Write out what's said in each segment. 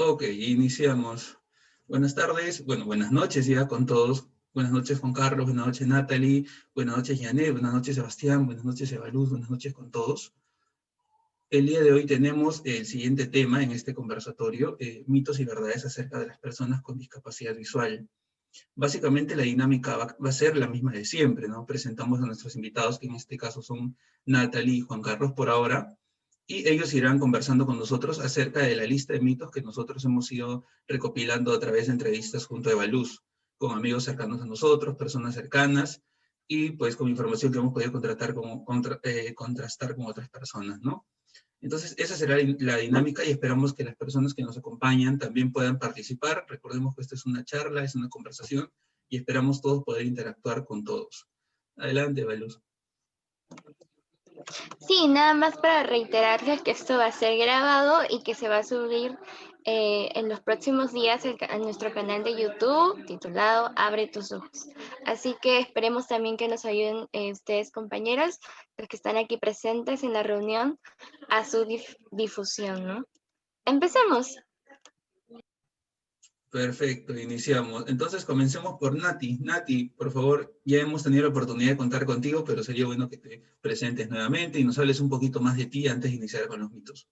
Ok, iniciamos. Buenas tardes, bueno, buenas noches ya con todos. Buenas noches Juan Carlos, buenas noches Natalie, buenas noches Janet, buenas noches Sebastián, buenas noches Evaluz, buenas noches con todos. El día de hoy tenemos el siguiente tema en este conversatorio, mitos y verdades acerca de las personas con discapacidad visual. Básicamente la dinámica va a ser la misma de siempre, ¿no? Presentamos a nuestros invitados, que en este caso son Natalie y Juan Carlos por ahora, y ellos irán conversando con nosotros acerca de la lista de mitos que nosotros hemos ido recopilando a través de entrevistas junto a Evaluz, con amigos cercanos a nosotros, personas cercanas, y pues con información que hemos podido contrastar con otras personas, ¿no? Entonces, esa será la dinámica y esperamos que las personas que nos acompañan también puedan participar. Recordemos que esta es una charla, es una conversación y esperamos todos poder interactuar con todos. Adelante, Valus. Sí, nada más para reiterarles que esto va a ser grabado y que se va a subir en los próximos días a nuestro canal de YouTube titulado Abre tus ojos. Así que esperemos también que nos ayuden ustedes, compañeros, los que están aquí presentes en la reunión, a su difusión, ¿no? Empecemos. Perfecto, iniciamos. Entonces comencemos por Nati. Nati, por favor, ya hemos tenido la oportunidad de contar contigo, pero sería bueno que te presentes nuevamente y nos hables un poquito más de ti antes de iniciar con los mitos.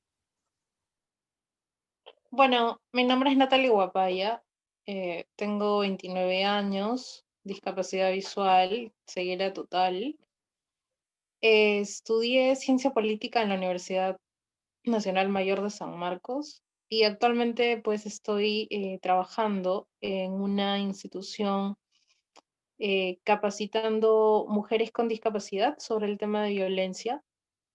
Bueno, mi nombre es Natalie Guapaya, tengo 29 años, discapacidad visual, ceguera total. Estudié ciencia política en la Universidad Nacional Mayor de San Marcos y actualmente pues estoy trabajando en una institución capacitando mujeres con discapacidad sobre el tema de violencia.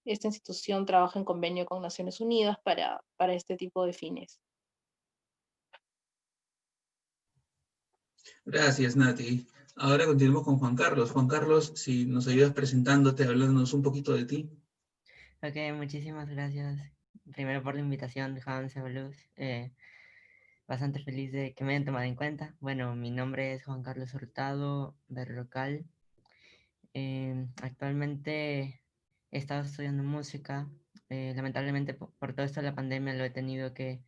Esta institución trabaja en convenio con Naciones Unidas para este tipo de fines. Gracias, Nati. Ahora continuamos con Juan Carlos. Juan Carlos, si nos ayudas presentándote, hablándonos un poquito de ti. Ok, muchísimas gracias. Primero por la invitación, Hans Evaluz. Bastante feliz de que me hayan tomado en cuenta. Bueno, mi nombre es Juan Carlos Hurtado Berrocal. Actualmente he estado estudiando música. Lamentablemente por todo esto de la pandemia lo he tenido que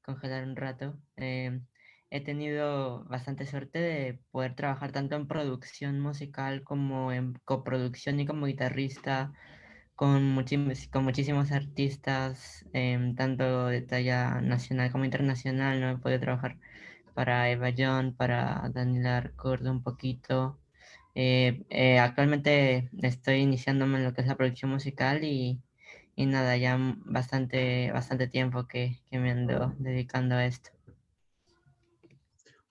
congelar un rato. He tenido bastante suerte de poder trabajar tanto en producción musical como en coproducción y como guitarrista con muchísimos artistas, tanto de talla nacional como internacional. No he podido trabajar para Eva John, para Daniela Arcourdo un poquito. Actualmente estoy iniciándome en lo que es la producción musical y nada, ya bastante tiempo que me ando dedicando a esto.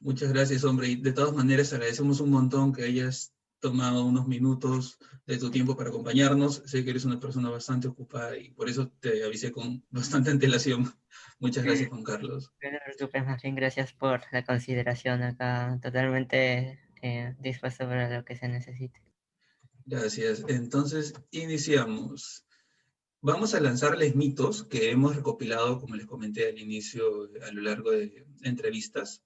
Muchas gracias, hombre. Y de todas maneras, agradecemos un montón que hayas tomado unos minutos de tu tiempo para acompañarnos. Sé que eres una persona bastante ocupada y por eso te avisé con bastante antelación. Muchas gracias, Juan Carlos. No te preocupes, más bien gracias por la consideración acá, totalmente dispuesto para lo que se necesite. Gracias. Entonces, iniciamos. Vamos a lanzarles mitos que hemos recopilado, como les comenté al inicio, a lo largo de entrevistas.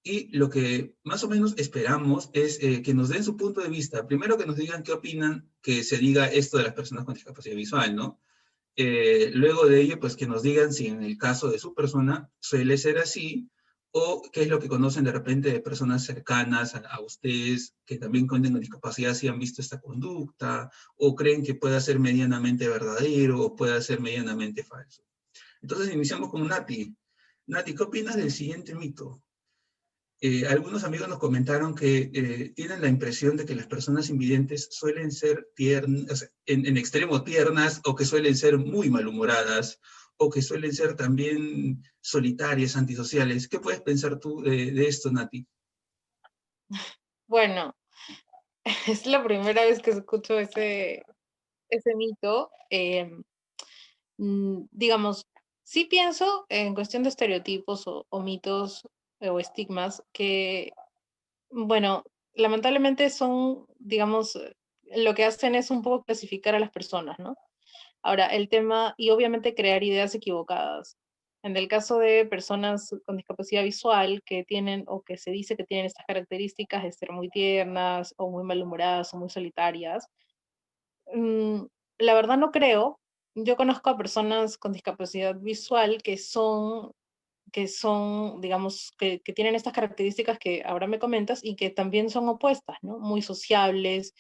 Y lo que más o menos esperamos es que nos den su punto de vista. Primero que nos digan qué opinan que se diga esto de las personas con discapacidad visual, ¿no? Luego de ello, pues que nos digan si en el caso de su persona suele ser así, o qué es lo que conocen de repente de personas cercanas a ustedes que también cuenten con discapacidad, si han visto esta conducta, o creen que pueda ser medianamente verdadero, o pueda ser medianamente falso. Entonces iniciamos con Nati. Nati, ¿qué opinas del siguiente mito? Algunos amigos nos comentaron que tienen la impresión de que las personas invidentes suelen ser tiernas, o sea, en extremo tiernas, o que suelen ser muy malhumoradas, o que suelen ser también solitarias, antisociales. ¿Qué puedes pensar tú de esto, Nati? Bueno, es la primera vez que escucho ese mito. Digamos, sí pienso en cuestión de estereotipos o mitos o estigmas que, bueno, lamentablemente son, digamos, lo que hacen es un poco clasificar a las personas, ¿no? Ahora, el tema, y obviamente crear ideas equivocadas. En el caso de personas con discapacidad visual que tienen o que se dice que tienen estas características de ser muy tiernas o muy malhumoradas o muy solitarias, mm, la verdad no creo. Yo conozco a personas con discapacidad visual que son, digamos, que tienen estas características que ahora me comentas y que también son opuestas, ¿no? Muy sociables,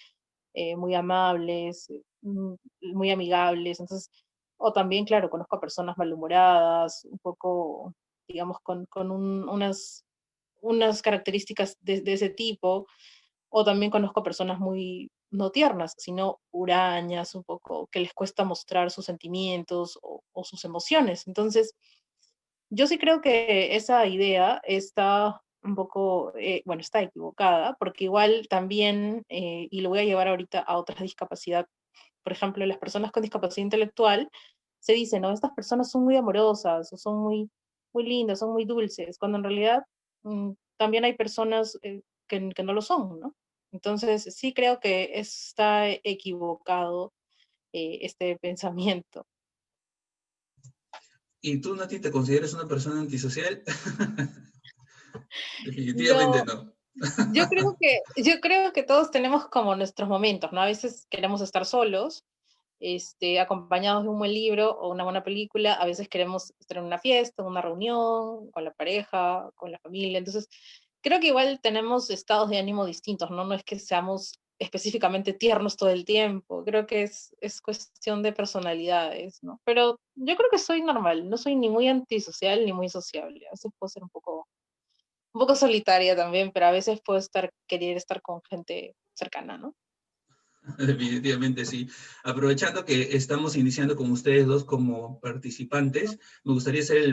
muy amables, muy amigables. Entonces, o también, claro, conozco a personas malhumoradas, un poco, digamos, con unas características de ese tipo, o también conozco personas muy, no tiernas, sino hurañas, un poco, que les cuesta mostrar sus sentimientos o sus emociones. Entonces, yo sí creo que esa idea está un poco, bueno, está equivocada, porque igual también, y lo voy a llevar ahorita a otras discapacidad, por ejemplo, las personas con discapacidad intelectual, se dice, ¿no? Estas personas son muy amorosas, o son muy, muy lindas, son muy dulces, cuando en realidad también hay personas que no lo son, ¿no? Entonces, sí creo que está equivocado este pensamiento. ¿Y tú, Nati, te consideras una persona antisocial? Definitivamente Yo, no. yo creo que todos tenemos como nuestros momentos, ¿no? A veces queremos estar solos, acompañados de un buen libro o una buena película, a veces queremos estar en una fiesta, en una reunión, con la pareja, con la familia. Entonces, creo que igual tenemos estados de ánimo distintos, ¿no? No es que seamos específicamente tiernos todo el tiempo, creo que es cuestión de personalidades, ¿no? Pero yo creo que soy normal, no soy ni muy antisocial ni muy sociable, a veces puedo ser un poco solitaria también, pero a veces puedo querer estar con gente cercana, ¿no? Definitivamente sí. Aprovechando que estamos iniciando con ustedes dos como participantes, me gustaría hacer la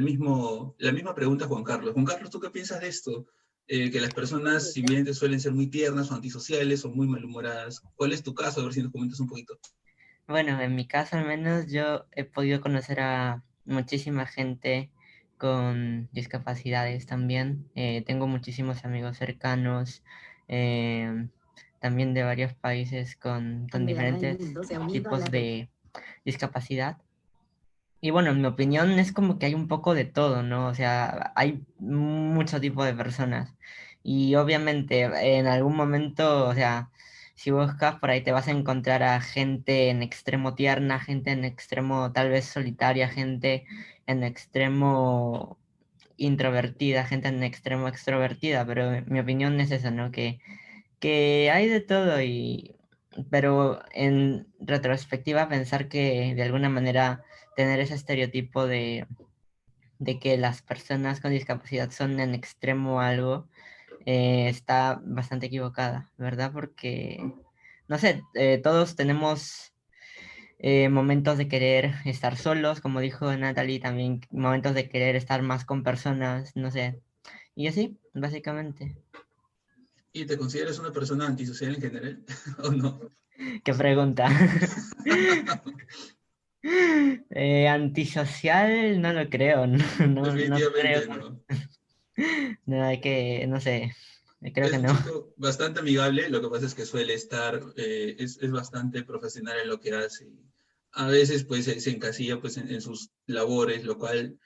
misma pregunta a Juan Carlos. Juan Carlos, ¿tú qué piensas de esto? Que las personas, si bien suelen ser muy tiernas o antisociales o muy malhumoradas, ¿cuál es tu caso? A ver si nos comentas un poquito. Bueno, en mi caso al menos yo he podido conocer a muchísima gente con discapacidades también. Tengo muchísimos amigos cercanos, también de varios países con diferentes tipos de discapacidad. Y bueno, en mi opinión es como que hay un poco de todo, ¿no? O sea, hay mucho tipo de personas. Y obviamente en algún momento, o sea, si buscas por ahí te vas a encontrar a gente en extremo tierna, gente en extremo tal vez solitaria, gente en extremo introvertida, gente en extremo extrovertida, pero mi opinión es esa, ¿no? Que hay de todo pero en retrospectiva pensar que de alguna manera tener ese estereotipo de que las personas con discapacidad son en extremo algo está bastante equivocada, ¿verdad? Porque, no sé, todos tenemos momentos de querer estar solos, como dijo Natalie, también momentos de querer estar más con personas, no sé. Y así, básicamente. ¿Y te consideras una persona antisocial en general o no? ¿Qué pregunta? Antisocial no lo creo, no creo. Definitivamente no. No, hay que, no sé, creo Es que un no. chico bastante amigable, lo que pasa es que suele estar, es bastante profesional en lo que hace. A veces pues se encasilla pues en sus labores, lo cual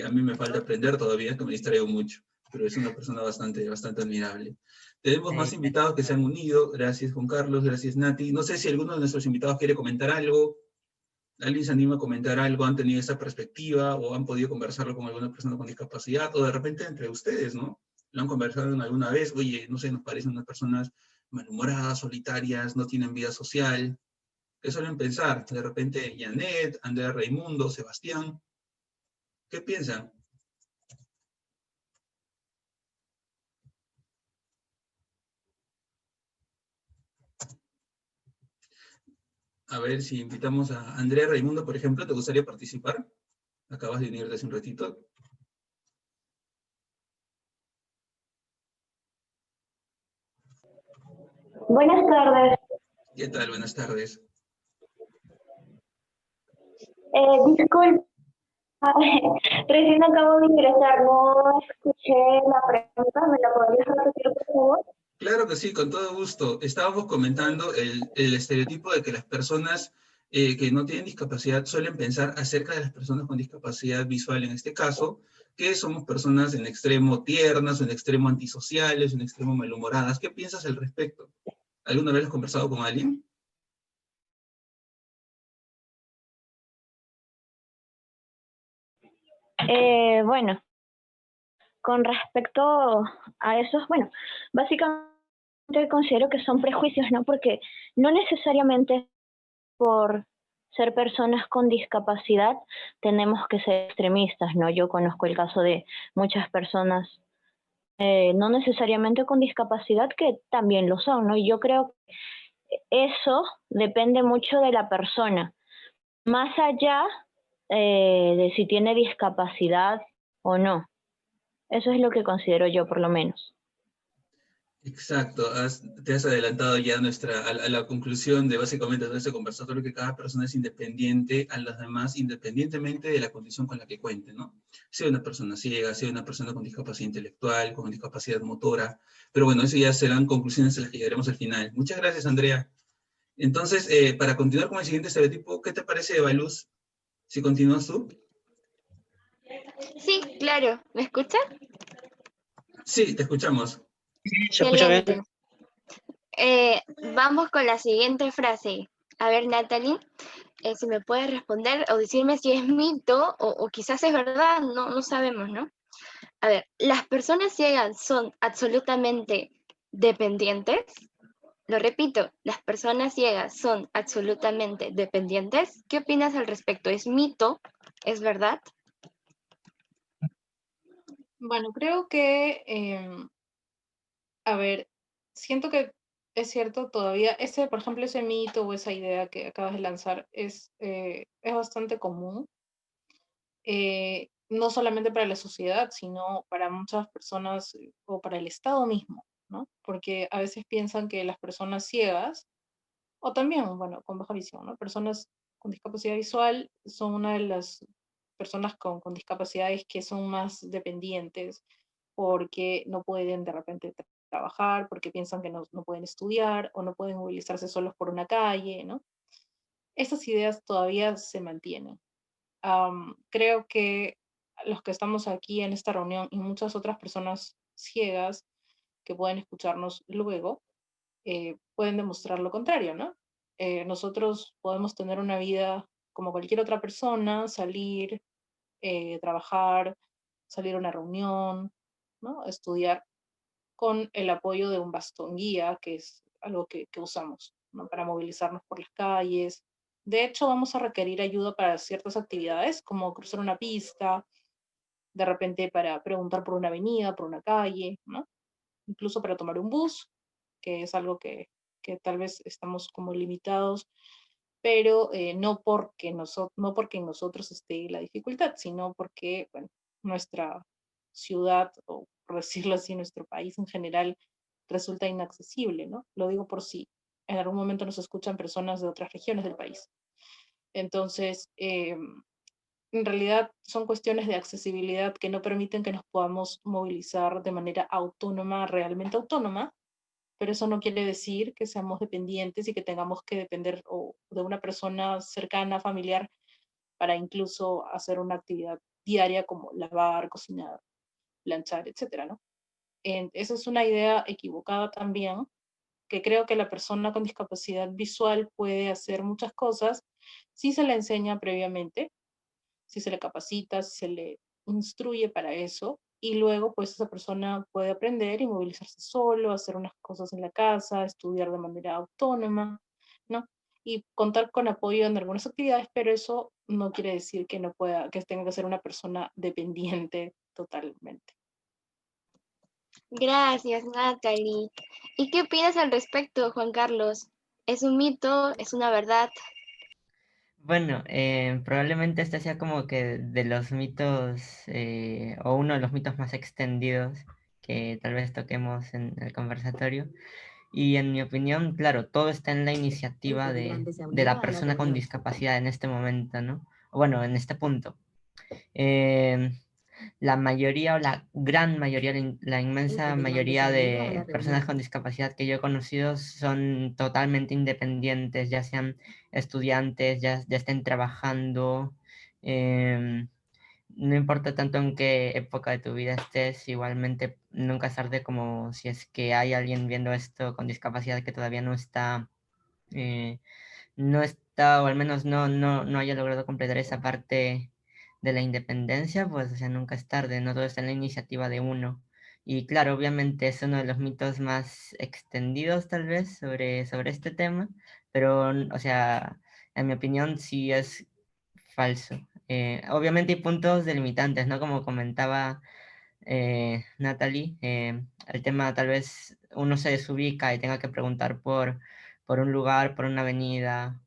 a mí me falta aprender todavía, que me distraigo mucho, pero es una persona bastante admirable. Tenemos más Eh, invitados que se han unido, gracias Juan Carlos, gracias Nati. No sé si alguno de nuestros invitados quiere comentar algo, alguien se anima a comentar algo, han tenido esa perspectiva o han podido conversarlo con alguna persona con discapacidad o de repente entre ustedes, ¿no? Lo han conversado en alguna vez, oye, no sé, nos parecen unas personas malhumoradas, solitarias, no tienen vida social. ¿Qué suelen pensar? De repente, Janet, Andrea Raimundo, Sebastián, ¿qué piensan? A ver si invitamos a Andrea Raimundo, por ejemplo, ¿te gustaría participar? Acabas de unirte hace un ratito. Buenas tardes. ¿Qué tal? Buenas tardes. Disculpa, recién acabo de ingresar, no escuché la pregunta, ¿me la podrías repetir, por favor? Claro que sí, con todo gusto. Estábamos comentando el estereotipo de que las personas que no tienen discapacidad suelen pensar acerca de las personas con discapacidad visual, en este caso, que somos personas en extremo tiernas, o en extremo antisociales, o en extremo malhumoradas. ¿Qué piensas al respecto? ¿Alguna vez has conversado con alguien? Bueno, con respecto a esos, bueno, básicamente considero que son prejuicios, ¿no? Porque no necesariamente por ser personas con discapacidad tenemos que ser extremistas, ¿no? Yo conozco el caso de muchas personas, no necesariamente con discapacidad, que también lo son, ¿no? Y yo creo que eso depende mucho de la persona, más allá de si tiene discapacidad o no. Eso es lo que considero yo, por lo menos. Exacto, te has adelantado ya a la conclusión de básicamente todo este conversatorio, que cada persona es independiente a las demás, independientemente de la condición con la que cuente, ¿no? Sea una persona ciega, sea una persona con discapacidad intelectual, con discapacidad motora, pero bueno, eso ya serán conclusiones a las que llegaremos al final. Muchas gracias, Andrea. Entonces, para continuar con el siguiente estereotipo, ¿qué te parece, Evaluz? Si continúas tú. Sí, claro. ¿Me escucha? Sí, te escuchamos. ¿Se escucha bien? Excelente. Vamos con la siguiente frase. A ver, Natalie, si me puedes responder o decirme si es mito o quizás es verdad, no sabemos, ¿no? A ver, ¿las personas ciegas son absolutamente dependientes? Lo repito, ¿las personas ciegas son absolutamente dependientes? ¿Qué opinas al respecto? ¿Es mito? ¿Es verdad? Bueno, creo que, a ver, siento que es cierto todavía, por ejemplo, ese mito o esa idea que acabas de lanzar es bastante común, no solamente para la sociedad, sino para muchas personas o para el Estado mismo, ¿no? Porque a veces piensan que las personas ciegas, o también, bueno, con baja visión, ¿no? Personas con discapacidad visual son una de las personas con discapacidades que son más dependientes porque no pueden de repente trabajar, porque piensan que no pueden estudiar o no pueden movilizarse solos por una calle, ¿no? Esas ideas todavía se mantienen. Creo que los que estamos aquí en esta reunión y muchas otras personas ciegas que pueden escucharnos luego, pueden demostrar lo contrario, ¿no? Nosotros podemos tener una vida como cualquier otra persona, salir, trabajar, salir a una reunión, ¿no? Estudiar con el apoyo de un bastón guía, que es algo que usamos, ¿no? Para movilizarnos por las calles. De hecho, vamos a requerir ayuda para ciertas actividades, como cruzar una pista, de repente para preguntar por una avenida, por una calle, ¿no? Incluso para tomar un bus, que es algo que tal vez estamos como limitados, pero no porque en nosotros esté la dificultad, sino porque, bueno, nuestra ciudad, o por decirlo así, nuestro país en general, resulta inaccesible, ¿no? Lo digo por si en algún momento nos escuchan personas de otras regiones del país. Entonces, en realidad son cuestiones de accesibilidad que no permiten que nos podamos movilizar de manera autónoma, realmente autónoma, pero eso no quiere decir que seamos dependientes y que tengamos que depender de una persona cercana, familiar, para incluso hacer una actividad diaria como lavar, cocinar, planchar, etcétera, ¿no? Esa es una idea equivocada también, que creo que la persona con discapacidad visual puede hacer muchas cosas si se le enseña previamente, si se le capacita, si se le instruye para eso, y luego pues esa persona puede aprender y movilizarse solo, hacer unas cosas en la casa, estudiar de manera autónoma, ¿no? Y contar con apoyo en algunas actividades, pero eso no quiere decir que no pueda, que tenga que ser una persona dependiente totalmente. Gracias, Natalie. ¿Y qué opinas al respecto, Juan Carlos? ¿Es un mito? ¿Es una verdad? Bueno, probablemente este sea como que de los mitos, o uno de los mitos más extendidos que tal vez toquemos en el conversatorio. Y en mi opinión, claro, todo está en la iniciativa de la persona con discapacidad en este momento, ¿no? Bueno, en este punto. Eh, la mayoría o la gran mayoría, la inmensa mayoría de personas con discapacidad que yo he conocido son totalmente independientes, ya sean estudiantes, ya estén trabajando. No importa tanto en qué época de tu vida estés, igualmente nunca es tarde, como si es que hay alguien viendo esto con discapacidad que todavía no está, o al menos no haya logrado completar esa parte de la independencia, pues, o sea, nunca es tarde, no todo está en la iniciativa de uno. Y claro, obviamente es uno de los mitos más extendidos tal vez sobre este tema, pero, o sea, en mi opinión sí es falso. Obviamente hay puntos delimitantes, ¿no? Como comentaba Natalie, el tema tal vez uno se desubica y tenga que preguntar por un lugar, por una avenida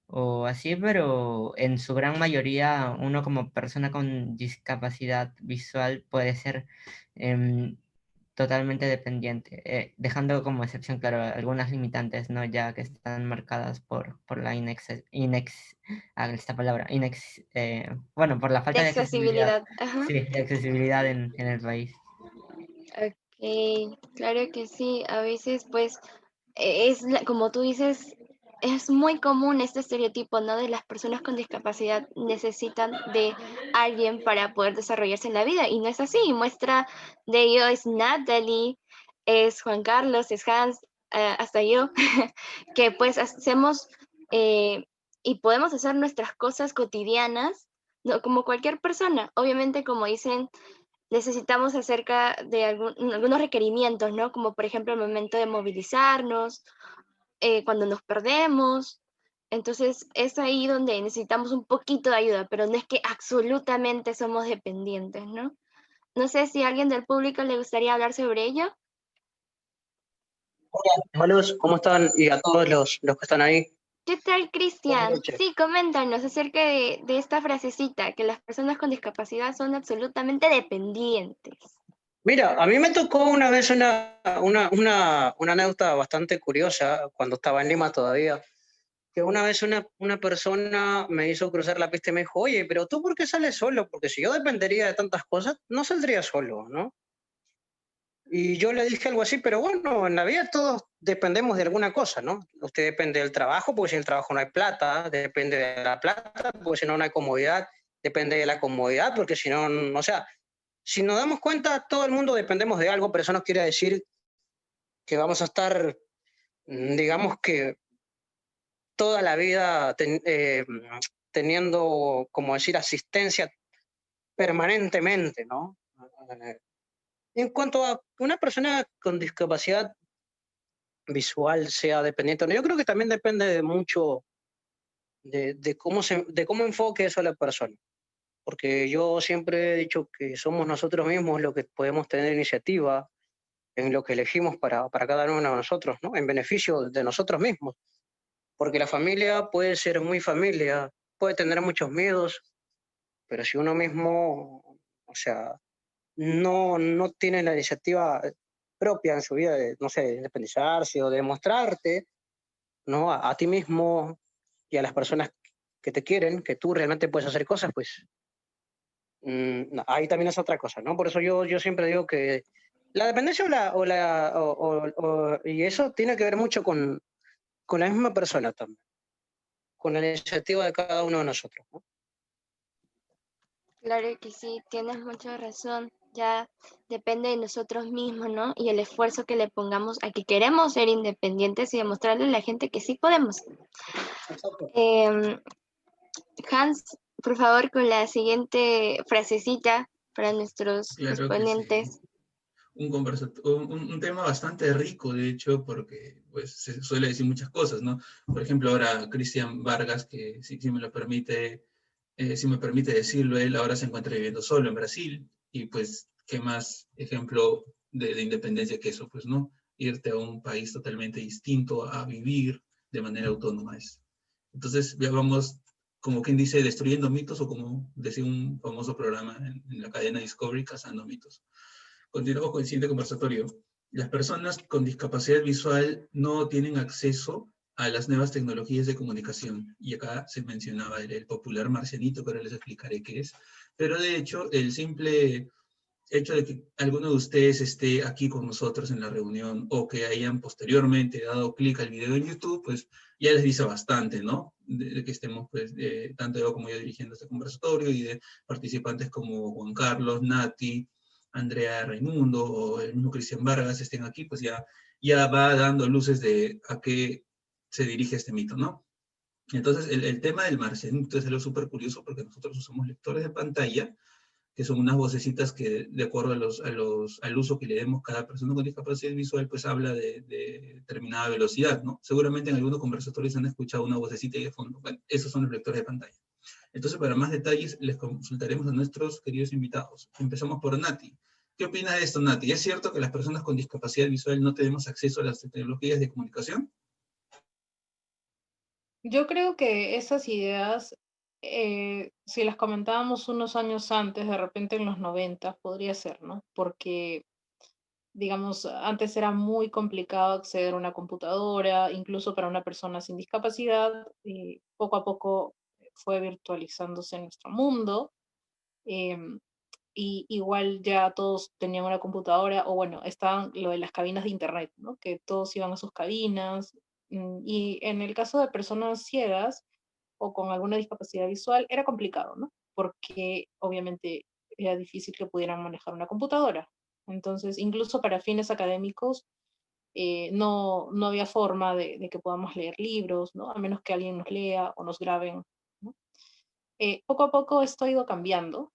o así, pero en su gran mayoría uno como persona con discapacidad visual puede ser em, totalmente dependiente, dejando como excepción, claro, algunas limitantes, ¿no? Ya que están marcadas por la esta palabra, bueno, por la De falta de accesibilidad, accesibilidad. Ajá. sí, de accesibilidad en el país. Ok, claro que sí. A veces, pues, como tú dices, es muy común este estereotipo, ¿no? De las personas con discapacidad necesitan de alguien para poder desarrollarse en la vida. Y no es así. Muestra de ello es Natalie, es Juan Carlos, es Hans, hasta yo, que pues hacemos eh, y podemos hacer nuestras cosas cotidianas, ¿no? Como cualquier persona. Obviamente, como dicen, necesitamos acerca de algunos requerimientos, ¿no? Como por ejemplo el momento de movilizarnos, cuando nos perdemos. Entonces es ahí donde necesitamos un poquito de ayuda, pero no es que absolutamente somos dependientes, ¿no? No sé si a alguien del público le gustaría hablar sobre ello. Hermanos, ¿cómo están? Y a todos los que están ahí, ¿Qué tal, buenas Cristian? noches. Sí, coméntanos acerca de esta frasecita, que las personas con discapacidad son absolutamente dependientes. Mira, a mí me tocó una vez una anécdota bastante curiosa cuando estaba en Lima todavía, que una vez una persona me hizo cruzar la pista y me dijo, oye, pero ¿tú por qué sales solo? Porque si yo dependería de tantas cosas, no saldría solo, ¿no? Y yo le dije algo así, pero bueno, en la vida todos dependemos de alguna cosa, ¿no? Usted depende del trabajo, porque sin el trabajo no hay plata, depende de la plata, porque si no, no hay comodidad, depende de la comodidad, porque si no, o sea, si nos damos cuenta, todo el mundo dependemos de algo, pero eso no quiere decir que vamos a estar, digamos que toda la vida teniendo, como decir, asistencia permanentemente, ¿no? En cuanto a una persona con discapacidad visual sea dependiente, yo creo que también depende de mucho de cómo enfoque eso a la persona. Porque yo siempre he dicho que somos nosotros mismos los que podemos tener iniciativa en lo que elegimos para cada uno de nosotros, ¿no? En beneficio de nosotros mismos. Porque la familia puede ser muy familia, puede tener muchos miedos, pero si uno mismo, o sea, no tiene la iniciativa propia en su vida de, no sé, de independizarse o de mostrarte, ¿no? A ti mismo y a las personas que te quieren, que tú realmente puedes hacer cosas, pues no, ahí también es otra cosa, ¿no? Por eso yo siempre digo que la dependencia y eso tiene que ver mucho con la misma persona también, con la iniciativa de cada uno de nosotros, ¿no? Claro que sí, tienes mucha razón. Ya depende de nosotros mismos, ¿no? Y el esfuerzo que le pongamos a que queremos ser independientes y demostrarle a la gente que sí podemos. Exacto. Hans, por favor, con la siguiente frasecita para nuestros Claro que sí. exponentes. Un tema bastante rico, de hecho, porque pues, se suele decir muchas cosas, ¿no? Por ejemplo, ahora Cristian Vargas, que si me lo permite, si me permite decirlo, él ahora se encuentra viviendo solo en Brasil, y pues, ¿qué más ejemplo de independencia que eso? Pues, ¿no? Irte a un país totalmente distinto a vivir de manera autónoma. Entonces, ya vamos, como quien dice, destruyendo mitos, o como decía un famoso programa en la cadena Discovery, cazando mitos. Continuamos con el siguiente conversatorio. Las personas con discapacidad visual no tienen acceso a las nuevas tecnologías de comunicación. Y acá se mencionaba el popular marcianito, que ahora les explicaré qué es. Pero de hecho, el simple hecho de que alguno de ustedes esté aquí con nosotros en la reunión, o que hayan posteriormente dado clic al video en YouTube, pues ya les dice bastante, ¿no? De que estemos, pues, tanto yo como yo dirigiendo este conversatorio, y de participantes como Juan Carlos, Nati, Andrea Raimundo o el mismo Cristian Vargas estén aquí, pues ya va dando luces de a qué se dirige este mito, ¿no? Entonces, el tema del marcianito es algo súper curioso porque nosotros usamos lectores de pantalla, que son unas vocecitas que, de acuerdo al uso que le demos cada persona con discapacidad visual, pues habla de determinada velocidad, ¿no? Seguramente en algunos conversatorios han escuchado una vocecita ahí de fondo. Bueno, esos son los lectores de pantalla. Entonces, para más detalles, les consultaremos a nuestros queridos invitados. Empezamos por Nati. ¿Qué opina de esto, Nati? ¿Es cierto que las personas con discapacidad visual no tenemos acceso a las tecnologías de comunicación? Yo creo que esas ideas, si las comentábamos unos años antes, de repente en los 90, podría ser, ¿no? Porque, digamos, antes era muy complicado acceder a una computadora, incluso para una persona sin discapacidad, y poco a poco fue virtualizándose nuestro mundo. em, y igual ya todos tenían una computadora, o bueno, estaban lo de las cabinas de internet, ¿no? Que todos iban a sus cabinas. Y en el caso de personas ciegas o con alguna discapacidad visual, era complicado, ¿no? Porque obviamente era difícil que pudieran manejar una computadora. Entonces, incluso para fines académicos, no había forma de que podamos leer libros, ¿no? A menos que alguien nos lea o nos graben, ¿no? Poco a poco esto ha ido cambiando,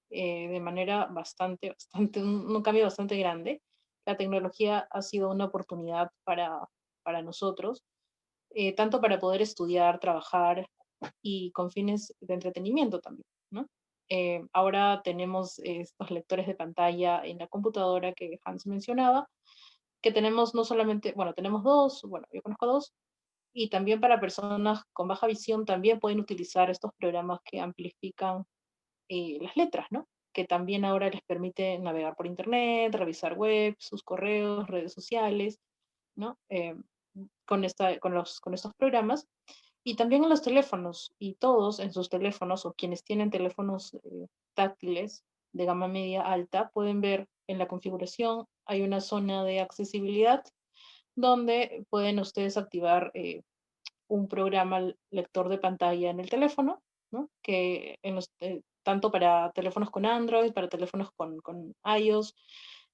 de manera un cambio bastante grande. La tecnología ha sido una oportunidad para nosotros, tanto para poder estudiar, trabajar y con fines de entretenimiento también, ¿no? Ahora tenemos estos lectores de pantalla en la computadora que Hans mencionaba, que tenemos no solamente, bueno, tenemos dos, bueno, yo conozco dos, y también para personas con baja visión también pueden utilizar estos programas que amplifican las letras, ¿no? Que también ahora les permite navegar por internet, revisar web, sus correos, redes sociales, ¿no? Con estos programas. Y también en los teléfonos, y todos en sus teléfonos, o quienes tienen teléfonos táctiles de gama media alta, pueden ver en la configuración, hay una zona de accesibilidad donde pueden ustedes activar un programa lector de pantalla en el teléfono, ¿no? Que tanto para teléfonos con Android, para teléfonos con iOS,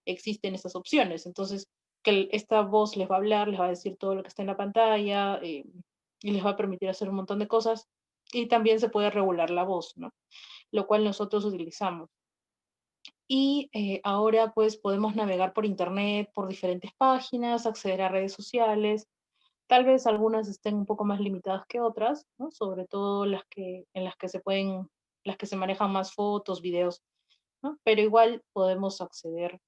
existen estas opciones. Entonces, esta voz les va a hablar, les va a decir todo lo que está en la pantalla, y les va a permitir hacer un montón de cosas. Y también se puede regular la voz, ¿no? Lo cual nosotros utilizamos. Y ahora pues podemos navegar por internet, por diferentes páginas, acceder a redes sociales. Tal vez algunas estén un poco más limitadas que otras, ¿no? Sobre todo en las que se manejan más fotos, videos, ¿no? Pero igual podemos acceder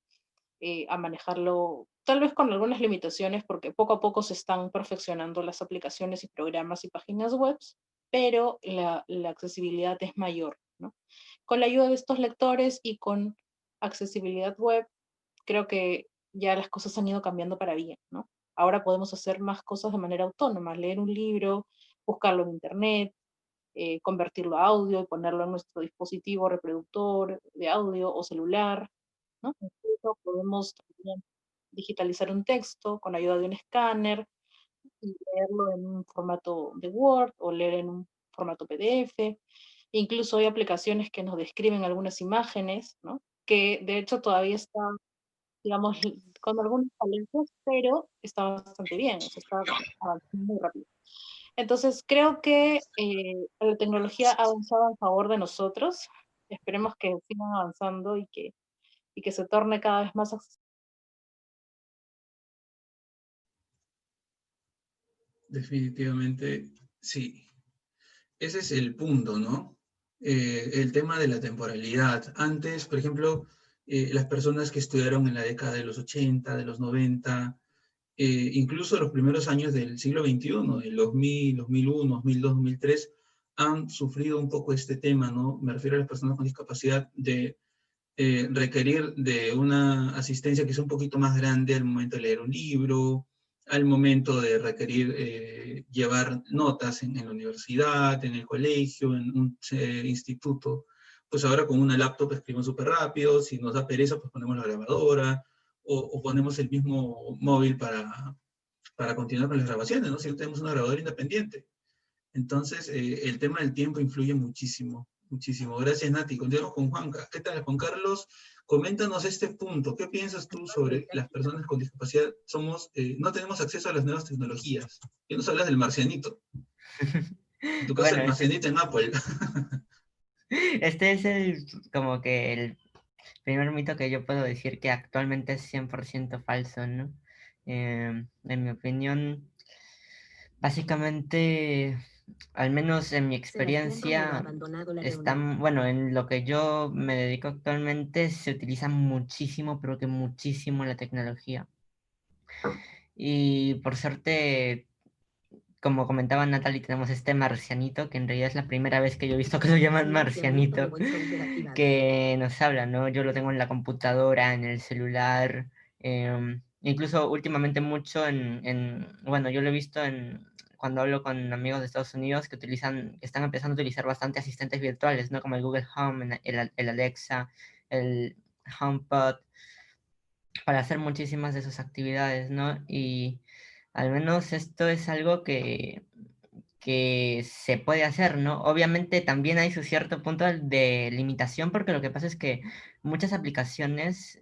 a manejarlo, tal vez con algunas limitaciones, porque poco a poco se están perfeccionando las aplicaciones y programas y páginas web, pero la accesibilidad es mayor, ¿no? Con la ayuda de estos lectores y con accesibilidad web, creo que ya las cosas han ido cambiando para bien, ¿no? Ahora podemos hacer más cosas de manera autónoma, leer un libro, buscarlo en internet, convertirlo a audio y ponerlo en nuestro dispositivo reproductor de audio o celular, ¿no? Incluso podemos también digitalizar un texto con ayuda de un escáner y leerlo en un formato de Word o leer en un formato PDF. Incluso hay aplicaciones que nos describen algunas imágenes, ¿no? Que de hecho todavía están, digamos, con algunos falencias, pero está bastante bien, o sea, está avanzando muy rápido. Entonces, creo que la tecnología ha avanzado en favor de nosotros. Esperemos que sigan avanzando y que se torne cada vez más accesible. Definitivamente, sí. Ese es el punto, ¿no? El tema de la temporalidad. Antes, por ejemplo, las personas que estudiaron en la década de los 80, de los 90, incluso los primeros años del siglo XXI, el 2000, 2001, 2002, 2003, han sufrido un poco este tema, ¿no? Me refiero a las personas con discapacidad de requerir de una asistencia que es un poquito más grande al momento de leer un libro, al momento de requerir llevar notas en la universidad, en el colegio, en un instituto. Pues ahora con una laptop escribimos súper rápido, si nos da pereza, pues ponemos la grabadora, o ponemos el mismo móvil para continuar con las grabaciones, ¿no? Si no tenemos una grabadora independiente. Entonces, el tema del tiempo influye muchísimo, muchísimo. Gracias, Nati. Continuamos con Juanca. ¿Qué tal, Juan Carlos? Coméntanos este punto. ¿Qué piensas tú sobre las personas con discapacidad? No tenemos acceso a las nuevas tecnologías. ¿Qué nos hablas del marcianito? En tu caso, Bueno, almacenita en Apple. este es como que el primer mito que yo puedo decir que actualmente es 100% falso, ¿no? En mi opinión, básicamente, al menos en mi experiencia, están, bueno, en lo que yo me dedico actualmente se utiliza muchísimo, pero que muchísimo la tecnología. Y por suerte, como comentaba Natalie, tenemos este marcianito, que en realidad es la primera vez que yo he visto que lo llaman marcianito, que nos habla, ¿no? Yo lo tengo en la computadora, en el celular, incluso últimamente mucho bueno, yo lo he visto cuando hablo con amigos de Estados Unidos que están empezando a utilizar bastante asistentes virtuales, ¿no? Como el Google Home, el Alexa, el HomePod, para hacer muchísimas de sus actividades, ¿no? Y al menos esto es algo que se puede hacer, ¿no? Obviamente también hay su cierto punto de limitación, porque lo que pasa es que muchas aplicaciones,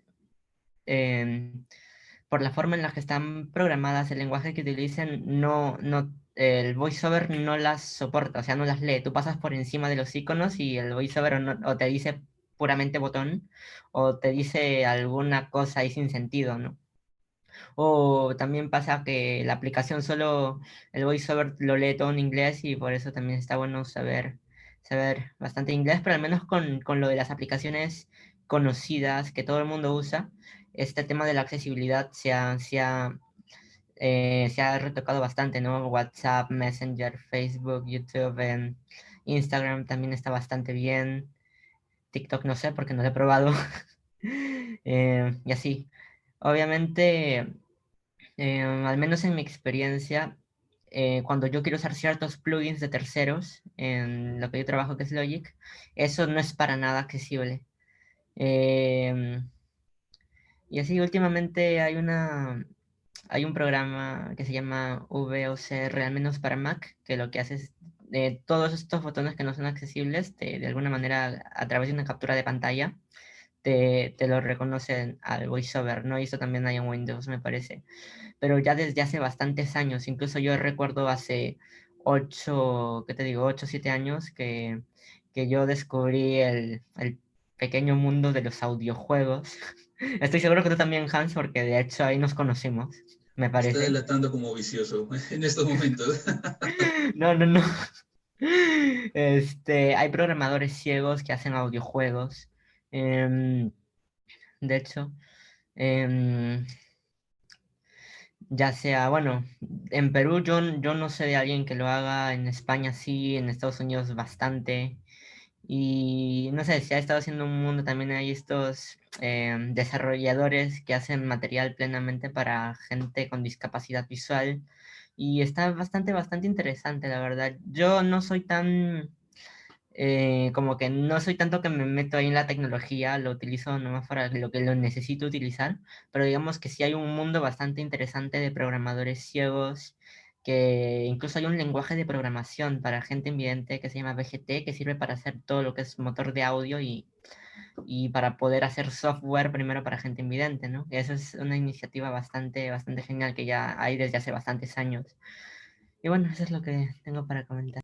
por la forma en la que están programadas, el lenguaje que utilicen, el VoiceOver no las soporta, o sea, no las lee. Tú pasas por encima de los iconos y el VoiceOver o te dice puramente botón, o te dice alguna cosa ahí sin sentido, ¿no? O también pasa que la aplicación solo, el VoiceOver lo lee todo en inglés y por eso también está bueno saber bastante inglés, pero al menos con lo de las aplicaciones conocidas que todo el mundo usa, este tema de la accesibilidad se ha retocado bastante, ¿no? WhatsApp, Messenger, Facebook, YouTube, Instagram también está bastante bien. TikTok no sé porque no lo he probado. Y así. Obviamente, al menos en mi experiencia, cuando yo quiero usar ciertos plugins de terceros en lo que yo trabajo, que es Logic, eso no es para nada accesible. Em, y así, últimamente hay un programa que se llama VOCR, al menos para Mac, que lo que hace es todos estos botones que no son accesibles, de alguna manera a través de una captura de pantalla, te lo reconocen al VoiceOver, ¿no? Y eso también hay en Windows, me parece. Pero ya desde hace bastantes años, incluso yo recuerdo hace 8, ¿qué te digo? 8 o 7 años que yo descubrí el pequeño mundo de los audiojuegos. Estoy seguro que tú también, Hans, porque de hecho ahí nos conocimos, me Está parece. delatando como vicioso en estos momentos. No, no, no. Hay programadores ciegos que hacen audiojuegos. em, de hecho, em, ya sea, bueno, en Perú yo no sé de alguien que lo haga, en España sí, en Estados Unidos bastante. Y no sé, se ha estado haciendo un mundo, también hay estos desarrolladores que hacen material plenamente para gente con discapacidad visual. Y está bastante interesante, la verdad. Yo no soy tan, como que no soy tanto que me meto ahí en la tecnología, lo utilizo nomás para lo que lo necesito utilizar, pero digamos que sí hay un mundo bastante interesante de programadores ciegos, que incluso hay un lenguaje de programación para gente invidente que se llama VGT, que sirve para hacer todo lo que es motor de audio y para poder hacer software primero para gente invidente, ¿no? Eso es una iniciativa bastante genial que ya hay desde hace bastantes años. Y bueno, eso es lo que tengo para comentar.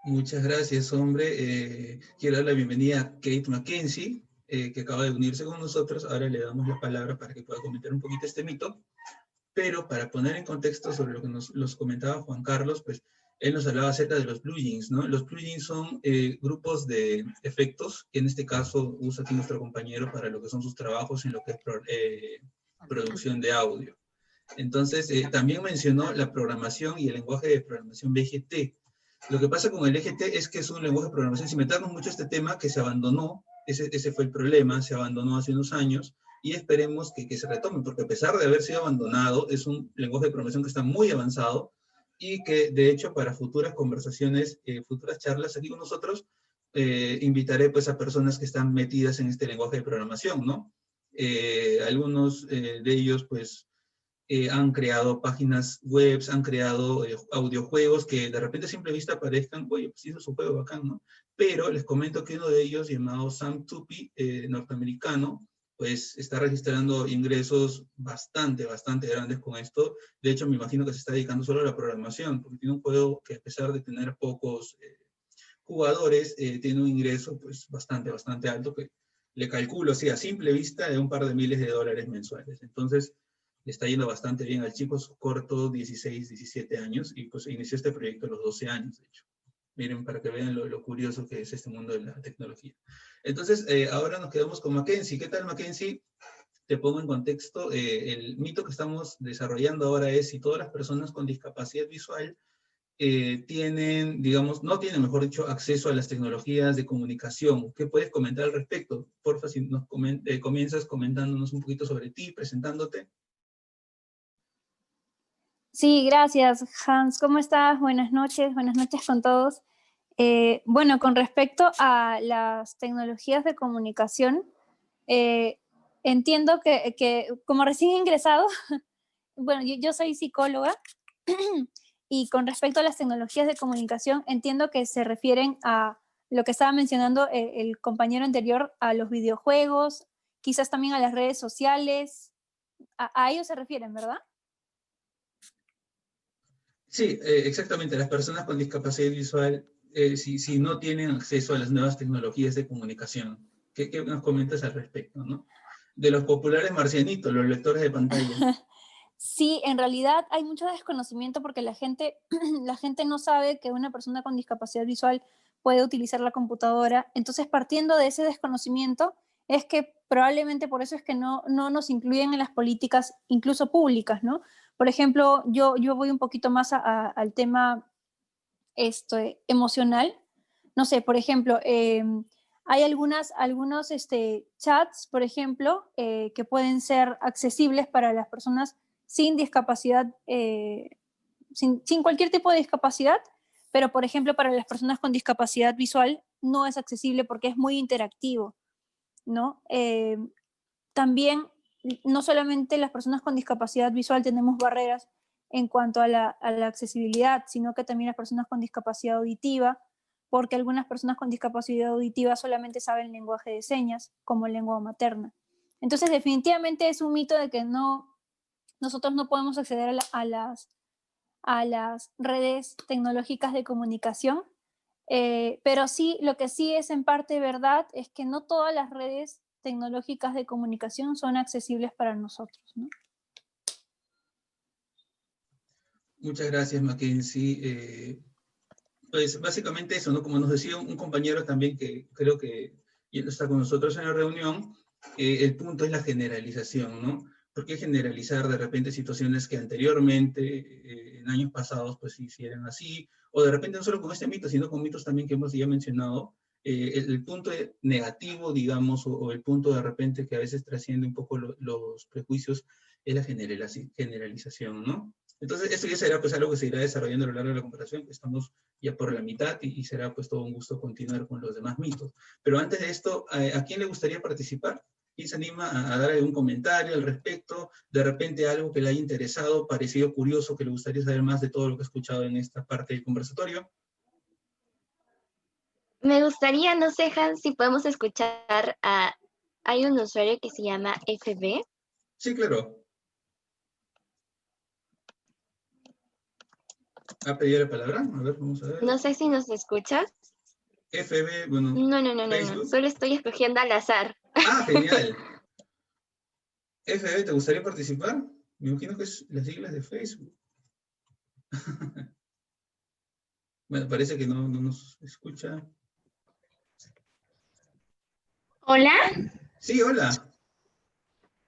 Muchas gracias, hombre. Quiero dar la bienvenida a Kate Mackenzie, que acaba de unirse con nosotros. Ahora le damos la palabra para que pueda comentar un poquito este mito. Pero para poner en contexto sobre lo que los comentaba Juan Carlos, pues él nos hablaba acerca de los plugins, ¿no? Los plugins son grupos de efectos, que en este caso usa aquí nuestro compañero para lo que son sus trabajos en lo que es producción de audio. Entonces, también mencionó la programación y el lenguaje de programación BGT. Lo que pasa con el EGT es que es un lenguaje de programación, sin meternos mucho este tema, que se abandonó, ese fue el problema, se abandonó hace unos años, y esperemos que se retome, porque a pesar de haber sido abandonado, es un lenguaje de programación que está muy avanzado, y que de hecho para futuras conversaciones, futuras charlas aquí con nosotros, invitaré pues a personas que están metidas en este lenguaje de programación, ¿no? Algunos de ellos pues han creado páginas web, han creado audiojuegos que de repente a simple vista parezcan, oye, pues hizo su juego bacán, ¿no? Pero les comento que uno de ellos, llamado Sam Tupi, norteamericano, pues está registrando ingresos bastante grandes con esto. De hecho, me imagino que se está dedicando solo a la programación, porque tiene un juego que a pesar de tener pocos jugadores, tiene un ingreso pues bastante alto, que le calculo así a simple vista de un par de miles de dólares mensuales. Entonces, le está yendo bastante bien al chico, es corto, 16, 17 años, y pues inició este proyecto a los 12 años, de hecho. Miren, para que vean lo curioso que es este mundo de la tecnología. Entonces, ahora nos quedamos con Mackenzie. ¿Qué tal, Mackenzie? Te pongo en contexto. El mito que estamos desarrollando ahora es si todas las personas con discapacidad visual tienen, digamos, no tienen, mejor dicho, acceso a las tecnologías de comunicación. ¿Qué puedes comentar al respecto? Porfa, si nos comienzas comentándonos un poquito sobre ti, presentándote. Sí, gracias, Hans. ¿Cómo estás? Buenas noches con todos. Bueno, con respecto a las tecnologías de comunicación, entiendo que como recién ingresado, bueno, yo soy psicóloga y con respecto a las tecnologías de comunicación, entiendo que se refieren a lo que estaba mencionando el compañero anterior, a los videojuegos, quizás también a las redes sociales. A ellos se refieren, ¿verdad? Sí, exactamente. Las personas con discapacidad visual, si no tienen acceso a las nuevas tecnologías de comunicación, ¿qué nos comentas al respecto, no? De los populares marcianitos, los lectores de pantalla. Sí, en realidad hay mucho desconocimiento porque la gente no sabe que una persona con discapacidad visual puede utilizar la computadora. Entonces, partiendo de ese desconocimiento, es que probablemente por eso es que no nos incluyen en las políticas, incluso públicas, ¿no? Por ejemplo, yo voy un poquito más al tema emocional. No sé, por ejemplo, hay algunos chats, por ejemplo, que pueden ser accesibles para las personas sin discapacidad, sin cualquier tipo de discapacidad, pero por ejemplo para las personas con discapacidad visual no es accesible porque es muy interactivo, ¿no? También, no solamente las personas con discapacidad visual tenemos barreras en cuanto a la accesibilidad, sino que también las personas con discapacidad auditiva, porque algunas personas con discapacidad auditiva solamente saben lenguaje de señas como lengua materna. Entonces, definitivamente es un mito de que nosotros no podemos acceder a las redes tecnológicas de comunicación, pero sí, lo que sí es en parte verdad es que no todas las redes tecnológicas de comunicación son accesibles para nosotros, ¿no? Muchas gracias, Mackenzie. Pues básicamente eso, ¿no? Como nos decía un compañero también que creo que ya está con nosotros en la reunión, el punto es la generalización, ¿no? ¿Por qué generalizar de repente situaciones que anteriormente, en años pasados, pues sí eran así? O de repente no solo con este mito, sino con mitos también que hemos ya mencionado. El punto negativo, digamos, o el punto de repente que a veces trasciende un poco los prejuicios, es la generalización, ¿no? Entonces, esto ya será pues algo que se irá desarrollando a lo largo de la comparación, que estamos ya por la mitad y será pues todo un gusto continuar con los demás mitos. Pero antes de esto, ¿a quién le gustaría participar? ¿Quién se anima a dar algún comentario al respecto? De repente algo que le haya interesado, parecido curioso, que le gustaría saber más de todo lo que ha escuchado en esta parte del conversatorio. Me gustaría, no sé, Hans, si podemos escuchar a... Hay un usuario que se llama FB. Sí, claro. ¿Ha pedido la palabra? A ver, vamos a ver. No sé si nos escuchas. FB, bueno. No. Solo estoy escogiendo al azar. Ah, genial. FB, ¿te gustaría participar? Me imagino que es las siglas de Facebook. Bueno, parece que no nos escucha. Hola. Sí, hola.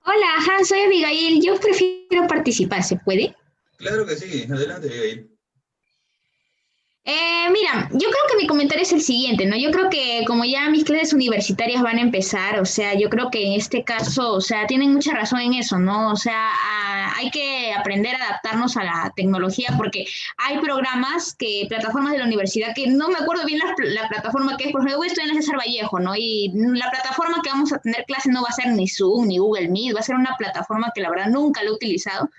Hola, Hans, soy Abigail. Yo prefiero participar, ¿se puede? Claro que sí. Adelante, Abigail. Mira, yo creo que mi comentario es el siguiente, ¿no? Yo creo que como ya mis clases universitarias van a empezar, o sea, yo creo que en este caso, o sea, tienen mucha razón en eso, ¿no? O sea, hay que aprender a adaptarnos a la tecnología porque hay programas, plataformas de la universidad, que no me acuerdo bien la plataforma que es, por ejemplo, yo estoy en la César Vallejo, ¿no? Y la plataforma que vamos a tener clase no va a ser ni Zoom, ni Google Meet, va a ser una plataforma que la verdad nunca la he utilizado.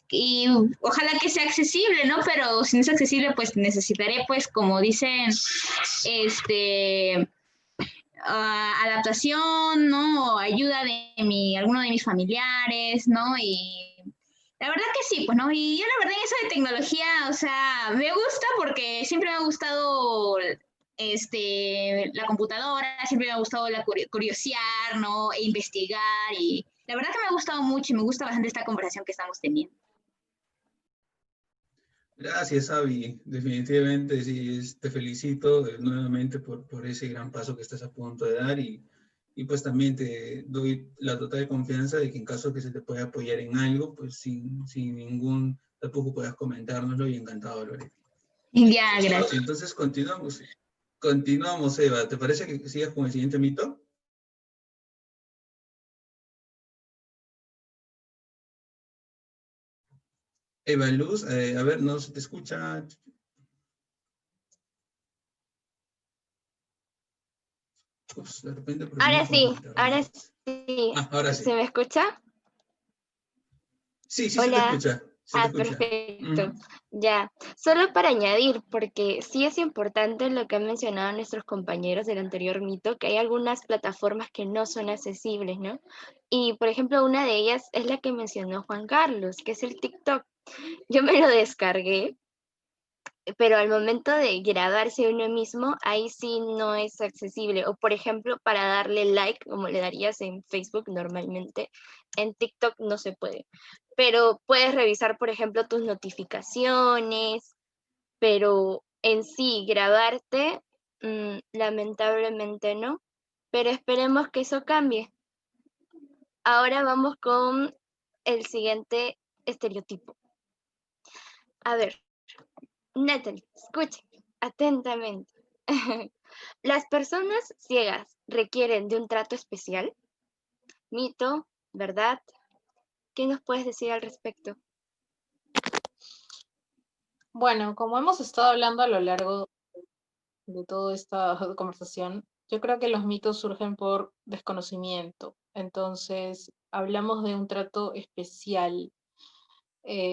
Y ojalá que sea accesible, ¿no? Pero si no es accesible, pues necesitaré, pues, como dicen, adaptación, ¿no? O ayuda de alguno de mis familiares, ¿no? Y la verdad que sí, pues, ¿no? Y yo la verdad en eso de tecnología, o sea, me gusta porque siempre me ha gustado la computadora, siempre me ha gustado curiosear, ¿no? E investigar, y la verdad que me ha gustado mucho y me gusta bastante esta conversación que estamos teniendo. Gracias, Avi. Definitivamente, sí, te felicito nuevamente por ese gran paso que estás a punto de dar y pues también te doy la total confianza de que en caso que se te pueda apoyar en algo, pues sin ningún tapujo puedas comentárnoslo y encantado, Lore. Ya, gracias. Entonces continuamos. Continuamos, Eva. ¿Te parece que sigas con el siguiente mito? Eva Luz, a ver, no se te escucha. Pues de repente Ahora problemas con sí, el ahora internet. sí. Ahora sí. ¿Se me escucha? Sí, se te Hola. escucha. Se te escucha. Perfecto. Ya. Solo para añadir, porque sí es importante lo que han mencionado nuestros compañeros del anterior mito, que hay algunas plataformas que no son accesibles, ¿no? Y, por ejemplo, una de ellas es la que mencionó Juan Carlos, que es el TikTok. Yo me lo descargué, pero al momento de grabarse uno mismo, ahí sí no es accesible. O por ejemplo, para darle like, como le darías en Facebook normalmente, en TikTok no se puede. Pero puedes revisar, por ejemplo, tus notificaciones, pero en sí grabarte, lamentablemente no. Pero esperemos que eso cambie. Ahora vamos con el siguiente estereotipo. A ver, Natalie, escuchen atentamente. ¿Las personas ciegas requieren de un trato especial? ¿Mito? ¿Verdad? ¿Qué nos puedes decir al respecto? Bueno, como hemos estado hablando a lo largo de toda esta conversación, yo creo que los mitos surgen por desconocimiento. Entonces, hablamos de un trato especial.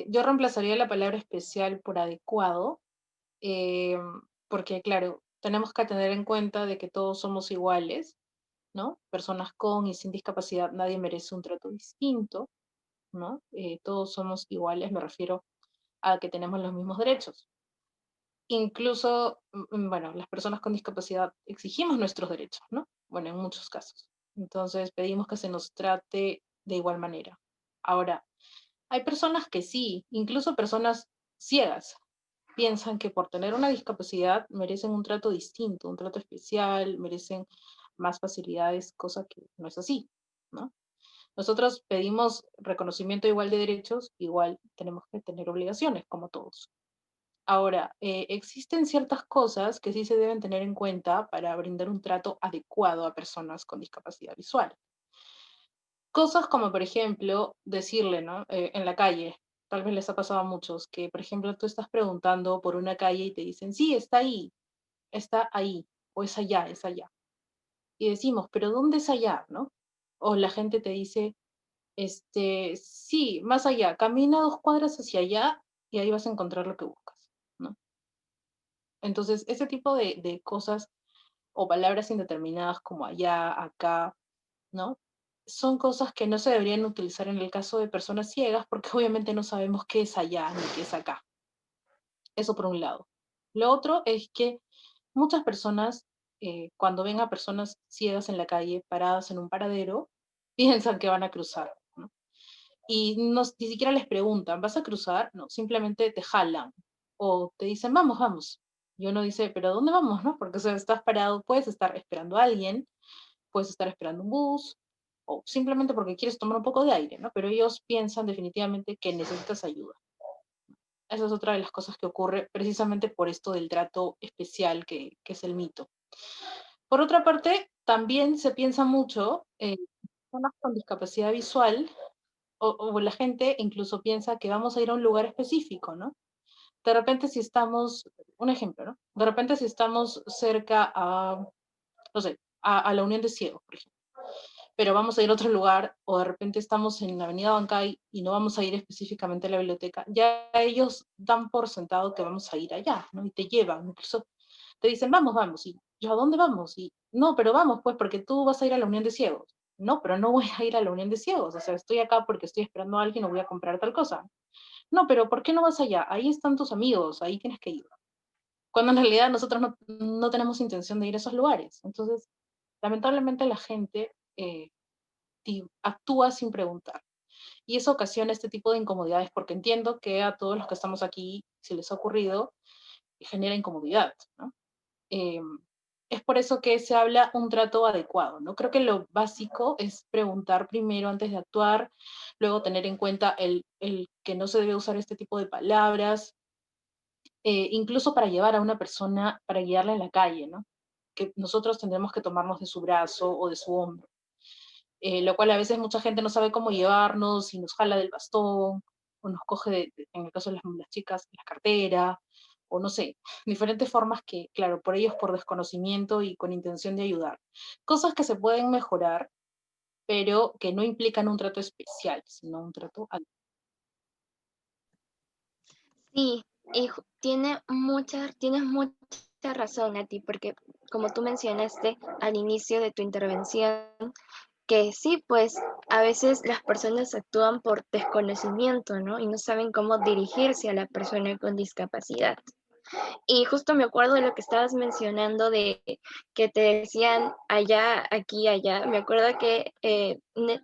Yo reemplazaría la palabra especial por adecuado, eh, porque claro, tenemos que tener en cuenta de que todos somos iguales, ¿no? Personas con y sin discapacidad, nadie merece un trato distinto, ¿no? Todos somos iguales, me refiero a que tenemos los mismos derechos. Incluso, bueno, las personas con discapacidad exigimos nuestros derechos, ¿no? Bueno, en muchos casos. Entonces pedimos que se nos trate de igual manera. Ahora, hay personas que sí, incluso personas ciegas, piensan que por tener una discapacidad merecen un trato distinto, un trato especial, merecen más facilidades, cosa que no es así, ¿no? Nosotros pedimos reconocimiento igual de derechos, igual tenemos que tener obligaciones, como todos. Ahora, existen ciertas cosas que sí se deben tener en cuenta para brindar un trato adecuado a personas con discapacidad visual. Cosas como, por ejemplo, decirle, ¿no? En la calle, tal vez les ha pasado a muchos, que, por ejemplo, tú estás preguntando por una calle y te dicen, sí, está ahí, o es allá, es allá. Y decimos, pero ¿dónde es allá, no? O la gente te dice, sí, más allá, camina 2 cuadras hacia allá y ahí vas a encontrar lo que buscas, ¿no? Entonces, ese tipo de cosas o palabras indeterminadas como allá, acá, ¿no? Son cosas que no se deberían utilizar en el caso de personas ciegas porque obviamente no sabemos qué es allá ni qué es acá. Eso por un lado. Lo otro es que muchas personas, cuando ven a personas ciegas en la calle, paradas en un paradero, piensan que van a cruzar, ¿no? Y ni siquiera les preguntan, ¿vas a cruzar? No, simplemente te jalan o te dicen, vamos, vamos. Y uno dice, ¿pero a dónde vamos, no? Porque, o sea, estás parado, puedes estar esperando a alguien, puedes estar esperando un bus, o simplemente porque quieres tomar un poco de aire, ¿no? Pero ellos piensan definitivamente que necesitas ayuda. Esa es otra de las cosas que ocurre precisamente por esto del trato especial que es el mito. Por otra parte, también se piensa mucho en personas con discapacidad visual, o la gente incluso piensa que vamos a ir a un lugar específico, ¿no? De repente si estamos, un ejemplo, ¿no? De repente si estamos cerca a, no sé, a la Unión de Ciegos, por ejemplo, pero vamos a ir a otro lugar, o de repente estamos en la Avenida Bancay y no vamos a ir específicamente a la biblioteca, ya ellos dan por sentado que vamos a ir allá, ¿no? Y te llevan, incluso te dicen, vamos, vamos, y yo, ¿a dónde vamos? Y, no, pero vamos, pues, porque tú vas a ir a la Unión de Ciegos. No, pero no voy a ir a la Unión de Ciegos, o sea, estoy acá porque estoy esperando a alguien o voy a comprar tal cosa. No, pero ¿por qué no vas allá? Ahí están tus amigos, ahí tienes que ir. Cuando en realidad nosotros no tenemos intención de ir a esos lugares. Entonces, lamentablemente la gente actúa sin preguntar. Y eso ocasiona este tipo de incomodidades, porque entiendo que a todos los que estamos aquí, si les ha ocurrido, genera incomodidad, ¿no? Es por eso que se habla un trato adecuado, ¿no? Creo que lo básico es preguntar primero antes de actuar, luego tener en cuenta el que no se debe usar este tipo de palabras, incluso para llevar a una persona, para guiarla en la calle, ¿no? Que nosotros tendremos que tomarnos de su brazo o de su hombro, lo cual a veces mucha gente no sabe cómo llevarnos y nos jala del bastón, o nos coge, en el caso de las chicas, la cartera, o no sé, diferentes formas que, claro, por ellos por desconocimiento y con intención de ayudar. Cosas que se pueden mejorar, pero que no implican un trato especial, sino un trato adecuado. Sí, y tienes mucha razón, Nati, porque como tú mencionaste al inicio de tu intervención, que sí, pues a veces las personas actúan por desconocimiento, ¿no? Y no saben cómo dirigirse a la persona con discapacidad. Y justo me acuerdo de lo que estabas mencionando de que te decían allá, aquí, allá. Me acuerdo que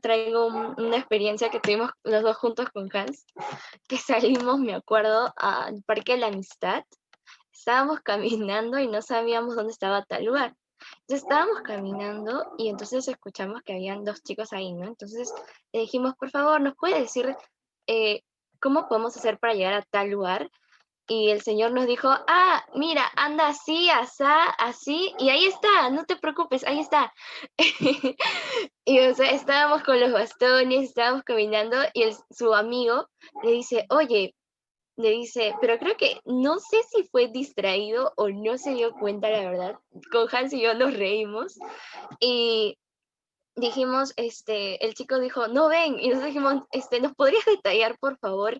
traigo una experiencia que tuvimos los dos juntos con Hans, que salimos, me acuerdo, al Parque de la Amistad. Estábamos caminando y no sabíamos dónde estaba tal lugar. Entonces estábamos caminando y entonces escuchamos que habían dos chicos ahí, ¿no? Entonces le dijimos, por favor, ¿nos puede decir cómo podemos hacer para llegar a tal lugar? Y el señor nos dijo, ah, mira, anda así, asá, así, y ahí está, no te preocupes, ahí está. Y o sea, estábamos con los bastones, estábamos caminando y su amigo le dice, oye, le dice, pero creo que no sé si fue distraído o no se dio cuenta, la verdad. Con Hans y yo nos reímos y dijimos, el chico dijo, no ven, y nosotros dijimos, ¿nos podrías detallar, por favor,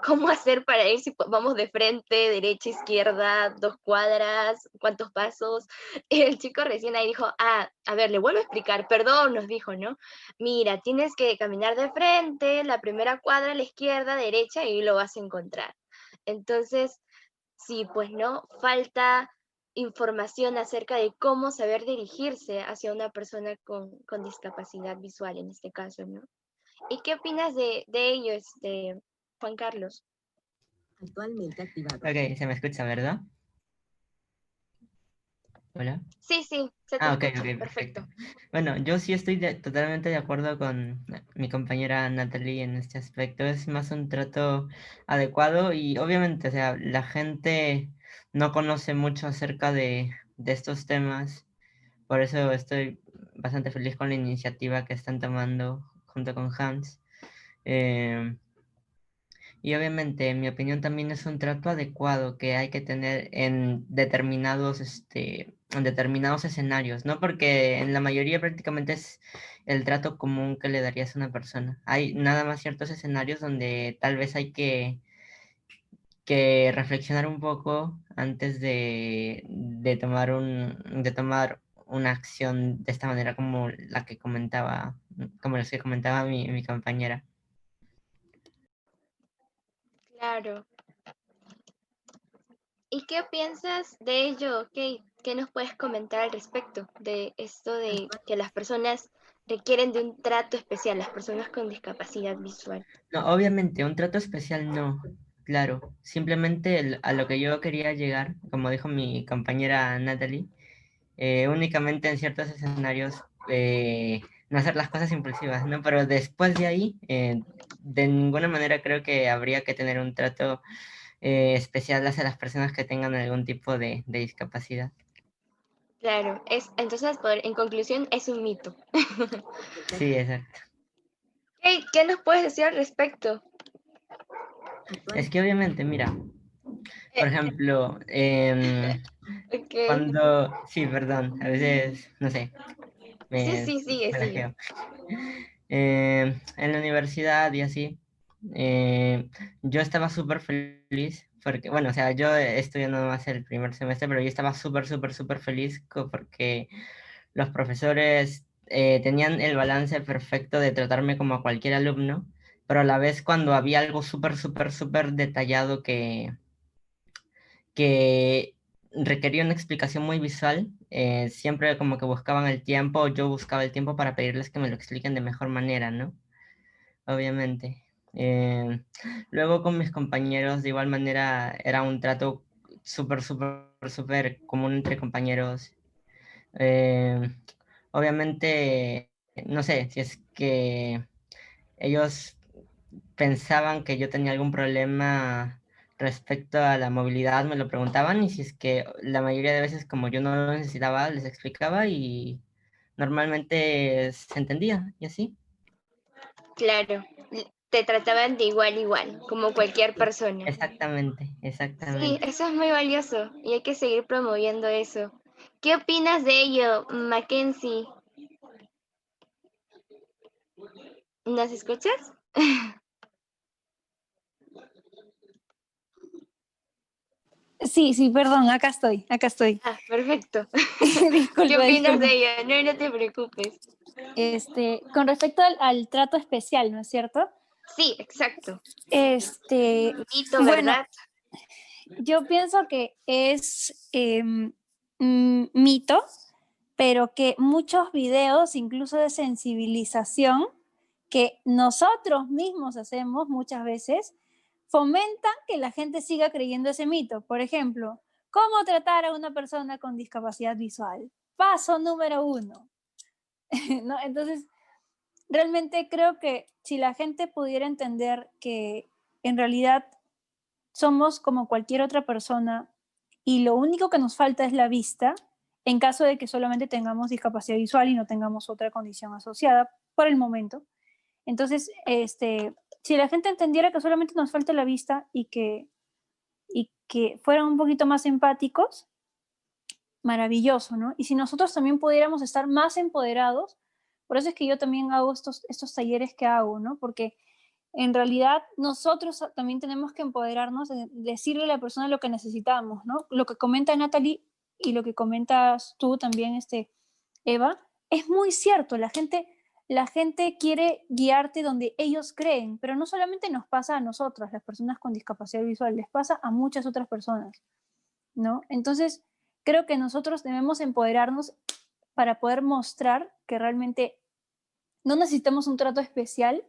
cómo hacer para ir si vamos de frente, derecha, izquierda, 2 cuadras, cuántos pasos? Y el chico recién ahí dijo, ah, a ver, le vuelvo a explicar, perdón, nos dijo, ¿no? Mira, tienes que caminar de frente, la primera cuadra a la izquierda, derecha, y lo vas a encontrar. Entonces, sí, pues no, falta información acerca de cómo saber dirigirse hacia una persona con discapacidad visual en este caso, ¿no? ¿Y qué opinas de ello, Juan Carlos? Actualmente activado. Ok, se me escucha, ¿verdad? Hola. Sí, se te Ok, escucha, ok, perfecto. Bueno, yo sí estoy totalmente de acuerdo con mi compañera Natalie en este aspecto. Es más un trato adecuado y obviamente, o sea, la gente no conoce mucho acerca de estos temas. Por eso estoy bastante feliz con la iniciativa que están tomando junto con Hans. Y obviamente, en mi opinión, también es un trato adecuado que hay que tener en determinados escenarios, ¿no? Porque en la mayoría prácticamente es el trato común que le darías a una persona. Hay nada más ciertos escenarios donde tal vez hay que reflexionar un poco antes de tomar una acción de esta manera como las que comentaba mi compañera. Claro. ¿Y qué piensas de ello, Kate? ¿Qué nos puedes comentar al respecto de esto de que las personas requieren de un trato especial, las personas con discapacidad visual? No, obviamente, un trato especial no, claro. Simplemente a lo que yo quería llegar, como dijo mi compañera Natalie, únicamente en ciertos escenarios no hacer las cosas impulsivas, ¿no? Pero después de ahí, de ninguna manera creo que habría que tener un trato especial hacia las personas que tengan algún tipo de discapacidad. Claro, entonces, en conclusión, es un mito. Sí, exacto. Kate, ¿qué nos puedes decir al respecto? Es que obviamente, mira, por ejemplo, Ok. sí, perdón, a veces, no sé, Sí, sigue. me lajeo. En la universidad y así, yo estaba súper feliz porque, bueno, o sea, yo estudié nada más el primer semestre, pero yo estaba súper, súper, súper feliz porque los profesores tenían el balance perfecto de tratarme como a cualquier alumno, pero a la vez cuando había algo súper, súper, súper detallado que requería una explicación muy visual, siempre como que buscaban el tiempo, yo buscaba el tiempo para pedirles que me lo expliquen de mejor manera, ¿no? Obviamente. Luego con mis compañeros, de igual manera, era un trato súper, súper, súper común entre compañeros. Eh, Obviamente, no sé, si es que ellos pensaban que yo tenía algún problema respecto a la movilidad, me lo preguntaban, y si es que la mayoría de veces como yo no lo necesitaba, les explicaba y normalmente se entendía y así. Claro, te trataban de igual a igual, como cualquier persona. Exactamente, Sí, exactamente. eso es muy valioso y hay que seguir promoviendo eso. ¿Qué opinas de ello, Mackenzie? ¿Nos escuchas? Sí, sí, perdón, acá estoy, acá estoy. Ah, perfecto. ¿Qué Disculpa, opinas disculpa. de ello? No, no te preocupes. Con respecto al trato especial, ¿no es cierto? Sí, exacto. Este, Mito, bueno, ¿verdad? yo pienso que es mito, pero que muchos videos, incluso de sensibilización, que nosotros mismos hacemos muchas veces, fomentan que la gente siga creyendo ese mito. Por ejemplo, ¿cómo tratar a una persona con discapacidad visual? Paso número 1. ¿No? Entonces, realmente creo que si la gente pudiera entender que en realidad somos como cualquier otra persona y lo único que nos falta es la vista, en caso de que solamente tengamos discapacidad visual y no tengamos otra condición asociada por el momento. Entonces, si la gente entendiera que solamente nos falta la vista y que fueran un poquito más empáticos, maravilloso, ¿no? Y si nosotros también pudiéramos estar más empoderados, por eso es que yo también hago estos talleres que hago, ¿no? Porque en realidad nosotros también tenemos que empoderarnos, de decirle a la persona lo que necesitamos, ¿no? Lo que comenta Natalie y lo que comentas tú también, Eva, es muy cierto. La gente quiere guiarte donde ellos creen, pero no solamente nos pasa a nosotros, las personas con discapacidad visual, les pasa a muchas otras personas, ¿no? Entonces, creo que nosotros debemos empoderarnos para poder mostrar que realmente no necesitamos un trato especial,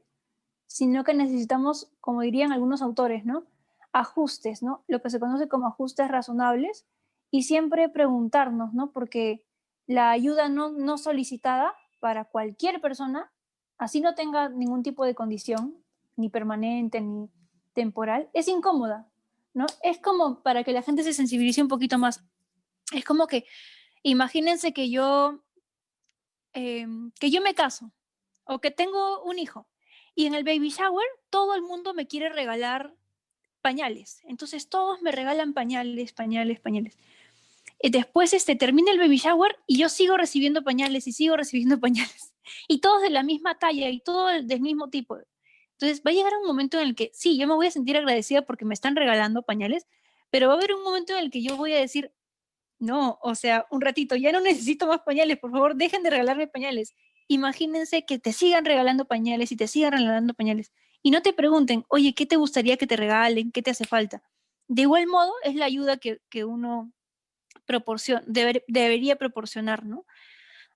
sino que necesitamos, como dirían algunos autores, ¿no? Ajustes, ¿no? Lo que se conoce como ajustes razonables y siempre preguntarnos, ¿no? Porque la ayuda no solicitada para cualquier persona, así no tenga ningún tipo de condición, ni permanente, ni temporal, es incómoda, ¿no? Es como para que la gente se sensibilice un poquito más. Es como que, imagínense que yo me caso o que tengo un hijo y en el baby shower todo el mundo me quiere regalar pañales. Entonces todos me regalan pañales, pañales, pañales. Y después termina el baby shower y yo sigo recibiendo pañales y sigo recibiendo pañales. Y todos de la misma talla y todos del mismo tipo. Entonces va a llegar un momento en el que sí, yo me voy a sentir agradecida porque me están regalando pañales, pero va a haber un momento en el que yo voy a decir, no, o sea, un ratito, ya no necesito más pañales, por favor, dejen de regalarme pañales. Imagínense que te sigan regalando pañales y te sigan regalando pañales y no te pregunten, oye, ¿qué te gustaría que te regalen? ¿Qué te hace falta? De igual modo, es la ayuda que uno debería proporcionar, ¿no?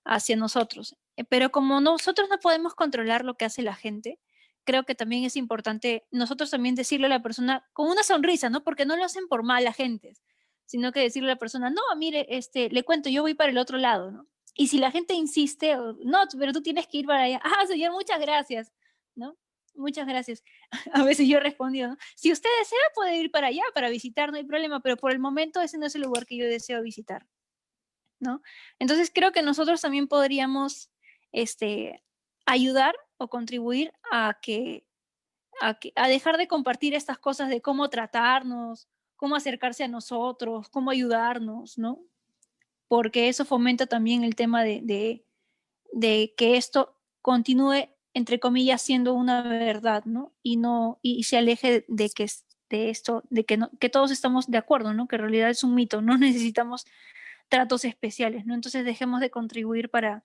Hacia nosotros. Pero como nosotros no podemos controlar lo que hace la gente, creo que también es importante nosotros también decirle a la persona con una sonrisa, ¿no? Porque no lo hacen por mala gente, sino que decirle a la persona, no, mire, le cuento, yo voy para el otro lado, ¿no? Y si la gente insiste, no, pero tú tienes que ir para allá. Ah, señor, muchas gracias, ¿no? Muchas gracias. A veces yo he respondido, ¿no? Si usted desea, puede ir para allá para visitar, no hay problema, pero por el momento ese no es el lugar que yo deseo visitar, ¿no? Entonces creo que nosotros también podríamos ayudar o contribuir a dejar de compartir estas cosas de cómo tratarnos, cómo acercarse a nosotros, cómo ayudarnos, ¿no? Porque eso fomenta también el tema de que esto continúe, entre comillas, siendo una verdad, ¿no? Y se aleje de que esto, de que, que todos estamos de acuerdo, ¿no? Que en realidad es un mito, no necesitamos tratos especiales, ¿no? Entonces dejemos de contribuir para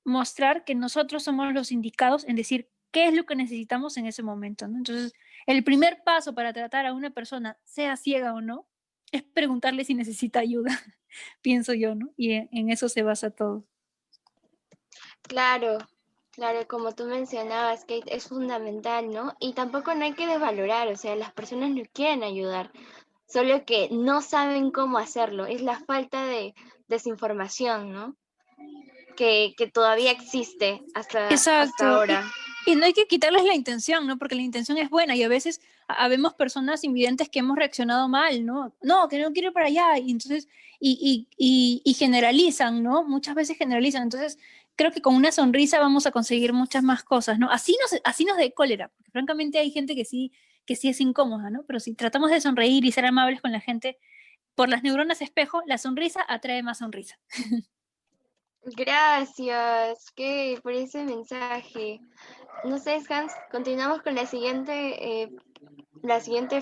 mostrar que nosotros somos los indicados en decir qué es lo que necesitamos en ese momento, ¿no? Entonces, el primer paso para tratar a una persona, sea ciega o no, es preguntarle si necesita ayuda, pienso yo, ¿no? Y en eso se basa todo. Claro, claro, como tú mencionabas, Kate, es fundamental, ¿no? Y tampoco no hay que desvalorar, o sea, las personas no quieren ayudar, solo que no saben cómo hacerlo, es la falta de desinformación, ¿no? Que todavía existe hasta Exacto. ahora. Y no hay que quitarles la intención, ¿no? Porque la intención es buena y a veces habemos personas invidentes que hemos reaccionado mal, ¿no? No, que no quiero ir para allá. Y entonces, y generalizan, ¿no? Muchas veces generalizan. Entonces, creo que con una sonrisa vamos a conseguir muchas más cosas, ¿no? Así nos dé cólera, porque francamente hay gente que sí es incómoda, ¿no? Pero si tratamos de sonreír y ser amables con la gente, por las neuronas espejo, la sonrisa atrae más sonrisa. Gracias, Kate, por ese mensaje. No sé, Hans, continuamos con la siguiente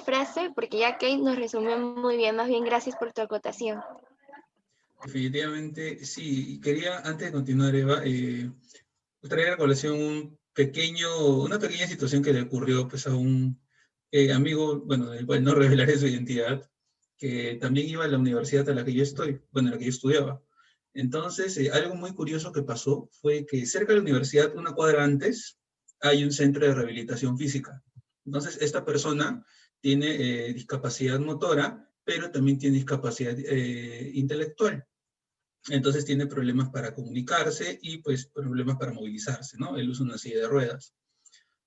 frase, porque ya Kate nos resumió muy bien. Más bien, gracias por tu acotación. Definitivamente, sí. Quería, antes de continuar, Eva, traer a colación una pequeña situación que le ocurrió pues, a un amigo, bueno, del cual no revelaré su identidad, que también iba a la universidad a la que yo estoy, bueno, a la que yo estudiaba. Entonces, algo muy curioso que pasó fue que cerca de la universidad, una cuadra antes, hay un centro de rehabilitación física. Entonces, esta persona tiene discapacidad motora, pero también tiene discapacidad intelectual. Entonces tiene problemas para comunicarse y pues problemas para movilizarse, ¿no? Él usa una silla de ruedas.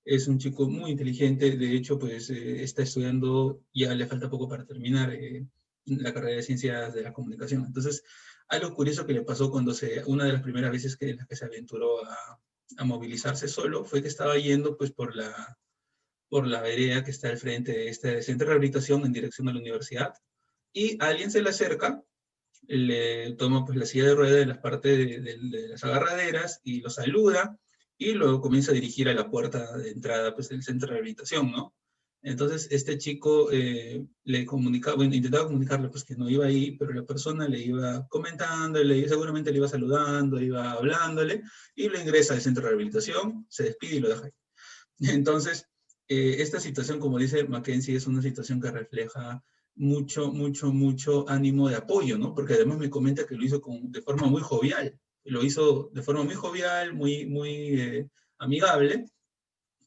Es un chico muy inteligente, de hecho pues está estudiando, ya le falta poco para terminar la carrera de Ciencias de la Comunicación. Entonces, algo curioso que le pasó una de las primeras veces en las que se aventuró a movilizarse solo fue que estaba yendo pues por la vereda que está al frente de este centro de rehabilitación en dirección a la universidad y alguien se le acerca, le toma pues la silla de ruedas de las partes de las agarraderas y lo saluda y luego comienza a dirigir a la puerta de entrada pues del centro de rehabilitación, ¿no? Entonces este chico le comunicaba, bueno, intentaba comunicarle pues que no iba ahí, pero la persona le iba comentando, seguramente le iba saludando, iba hablándole y lo ingresa al centro de rehabilitación, se despide y lo deja ahí. Entonces, esta situación, como dice Mackenzie, es una situación que refleja mucho ánimo de apoyo, ¿no? Porque además me comenta que lo hizo de forma muy jovial. Lo hizo de forma muy jovial, muy amigable,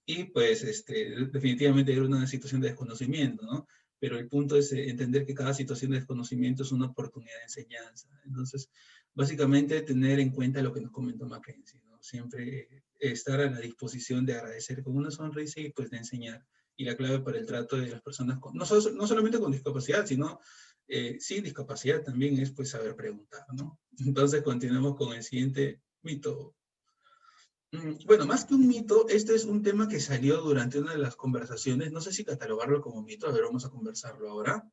y pues definitivamente era una situación de desconocimiento, ¿no? Pero el punto es entender que cada situación de desconocimiento es una oportunidad de enseñanza. Entonces, básicamente tener en cuenta lo que nos comentó Mackenzie, ¿no? Siempre estar a la disposición de agradecer con una sonrisa y pues de enseñar. Y la clave para el trato de las personas, no solamente con discapacidad, sino sin discapacidad también es pues saber preguntar, ¿no? Entonces continuamos con el siguiente mito. Bueno, más que un mito, este es un tema que salió durante una de las conversaciones, no sé si catalogarlo como mito, a ver, vamos a conversarlo ahora.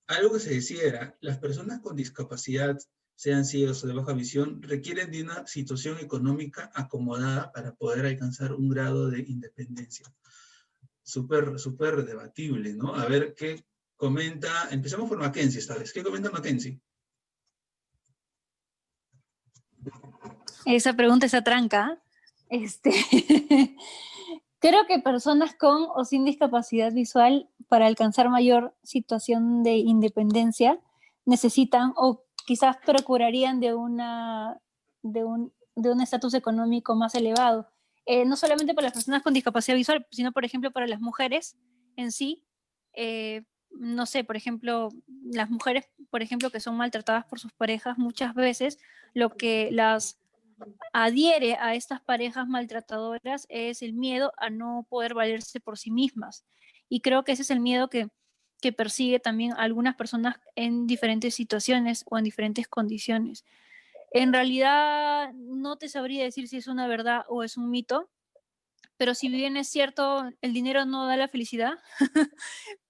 Algo que se decía era, las personas con discapacidad, sean ciegos o de baja visión, requieren de una situación económica acomodada para poder alcanzar un grado de independencia. Súper debatible, ¿no? A ver, ¿qué comenta? Empecemos por Mackenzie esta vez. ¿Qué comenta Mackenzie? Esa pregunta está tranca. Creo que personas con o sin discapacidad visual, para alcanzar mayor situación de independencia, necesitan o quizás procurarían de un estatus económico más elevado. No solamente para las personas con discapacidad visual, sino, por ejemplo, para las mujeres en sí. No sé, por ejemplo, las mujeres, por ejemplo, que son maltratadas por sus parejas, muchas veces lo que las adhiere a estas parejas maltratadoras es el miedo a no poder valerse por sí mismas. Y creo que ese es el miedo que persigue también a algunas personas en diferentes situaciones o en diferentes condiciones. En realidad no te sabría decir si es una verdad o es un mito, pero si bien es cierto, el dinero no da la felicidad,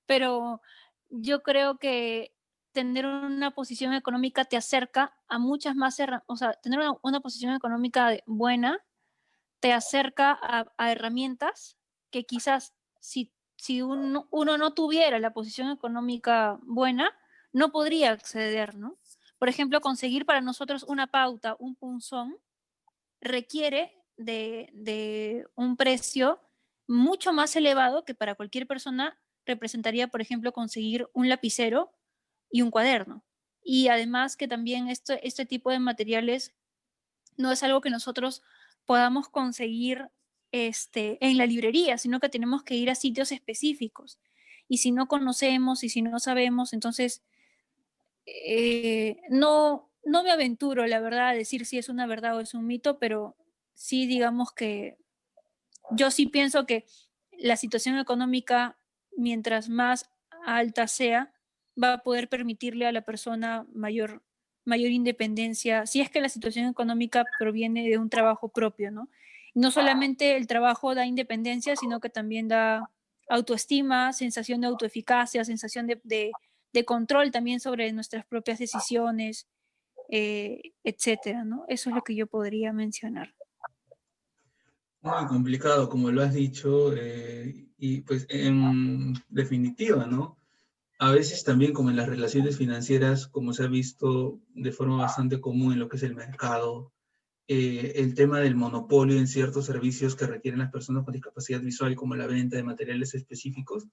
pero yo creo que tener una posición económica te acerca a muchas más o sea, tener una posición económica buena te acerca a herramientas que quizás si uno no tuviera la posición económica buena, no podría acceder, ¿no? Por ejemplo, conseguir para nosotros una pauta, un punzón, requiere de un precio mucho más elevado que para cualquier persona representaría, por ejemplo, conseguir un lapicero y un cuaderno. Y además que también este tipo de materiales no es algo que nosotros podamos conseguir en la librería, sino que tenemos que ir a sitios específicos. Y si no conocemos y si no sabemos, entonces no me aventuro, la verdad, a decir si es una verdad o es un mito, pero sí digamos que yo sí pienso que la situación económica, mientras más alta sea, va a poder permitirle a la persona mayor independencia, si es que la situación económica proviene de un trabajo propio, ¿no? No solamente el trabajo da independencia, sino que también da autoestima, sensación de autoeficacia, sensación de control también sobre nuestras propias decisiones, etcétera, ¿no? Eso es lo que yo podría mencionar. Muy complicado, como lo has dicho, y pues en definitiva, ¿no? A veces también como en las relaciones financieras, como se ha visto de forma bastante común en lo que es el mercado, el tema del monopolio en ciertos servicios que requieren las personas con discapacidad visual, como la venta de materiales específicos,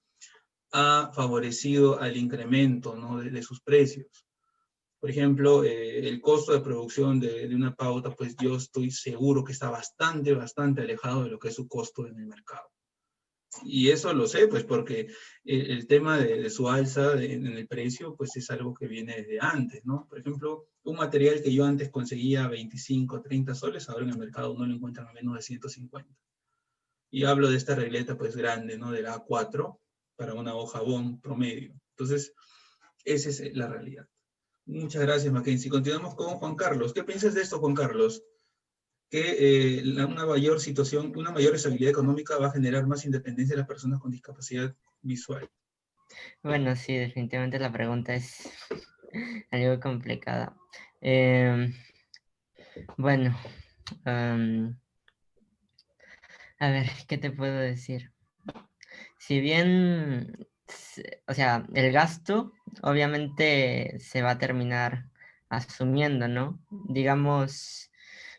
ha favorecido al incremento, ¿no? de sus precios. Por ejemplo, el costo de producción de una pauta, pues yo estoy seguro que está bastante alejado de lo que es su costo en el mercado. Y eso lo sé, pues porque el tema de su alza en el precio, pues es algo que viene desde antes, ¿no? Por ejemplo, un material que yo antes conseguía 25, 30 soles, ahora en el mercado no lo encuentran a menos de 150. Y hablo de esta regleta, pues grande, ¿no? De la A4 para una hoja bond promedio. Entonces, esa es la realidad. Muchas gracias, Mackenzie. Continuamos con Juan Carlos. ¿Qué piensas de esto, Juan Carlos? Que una mayor situación, una mayor estabilidad económica va a generar más independencia de las personas con discapacidad visual. Bueno, sí, definitivamente la pregunta es algo complicada. Bueno, a ver, ¿qué te puedo decir? Si bien, o sea, el gasto obviamente se va a terminar asumiendo, ¿no? Digamos,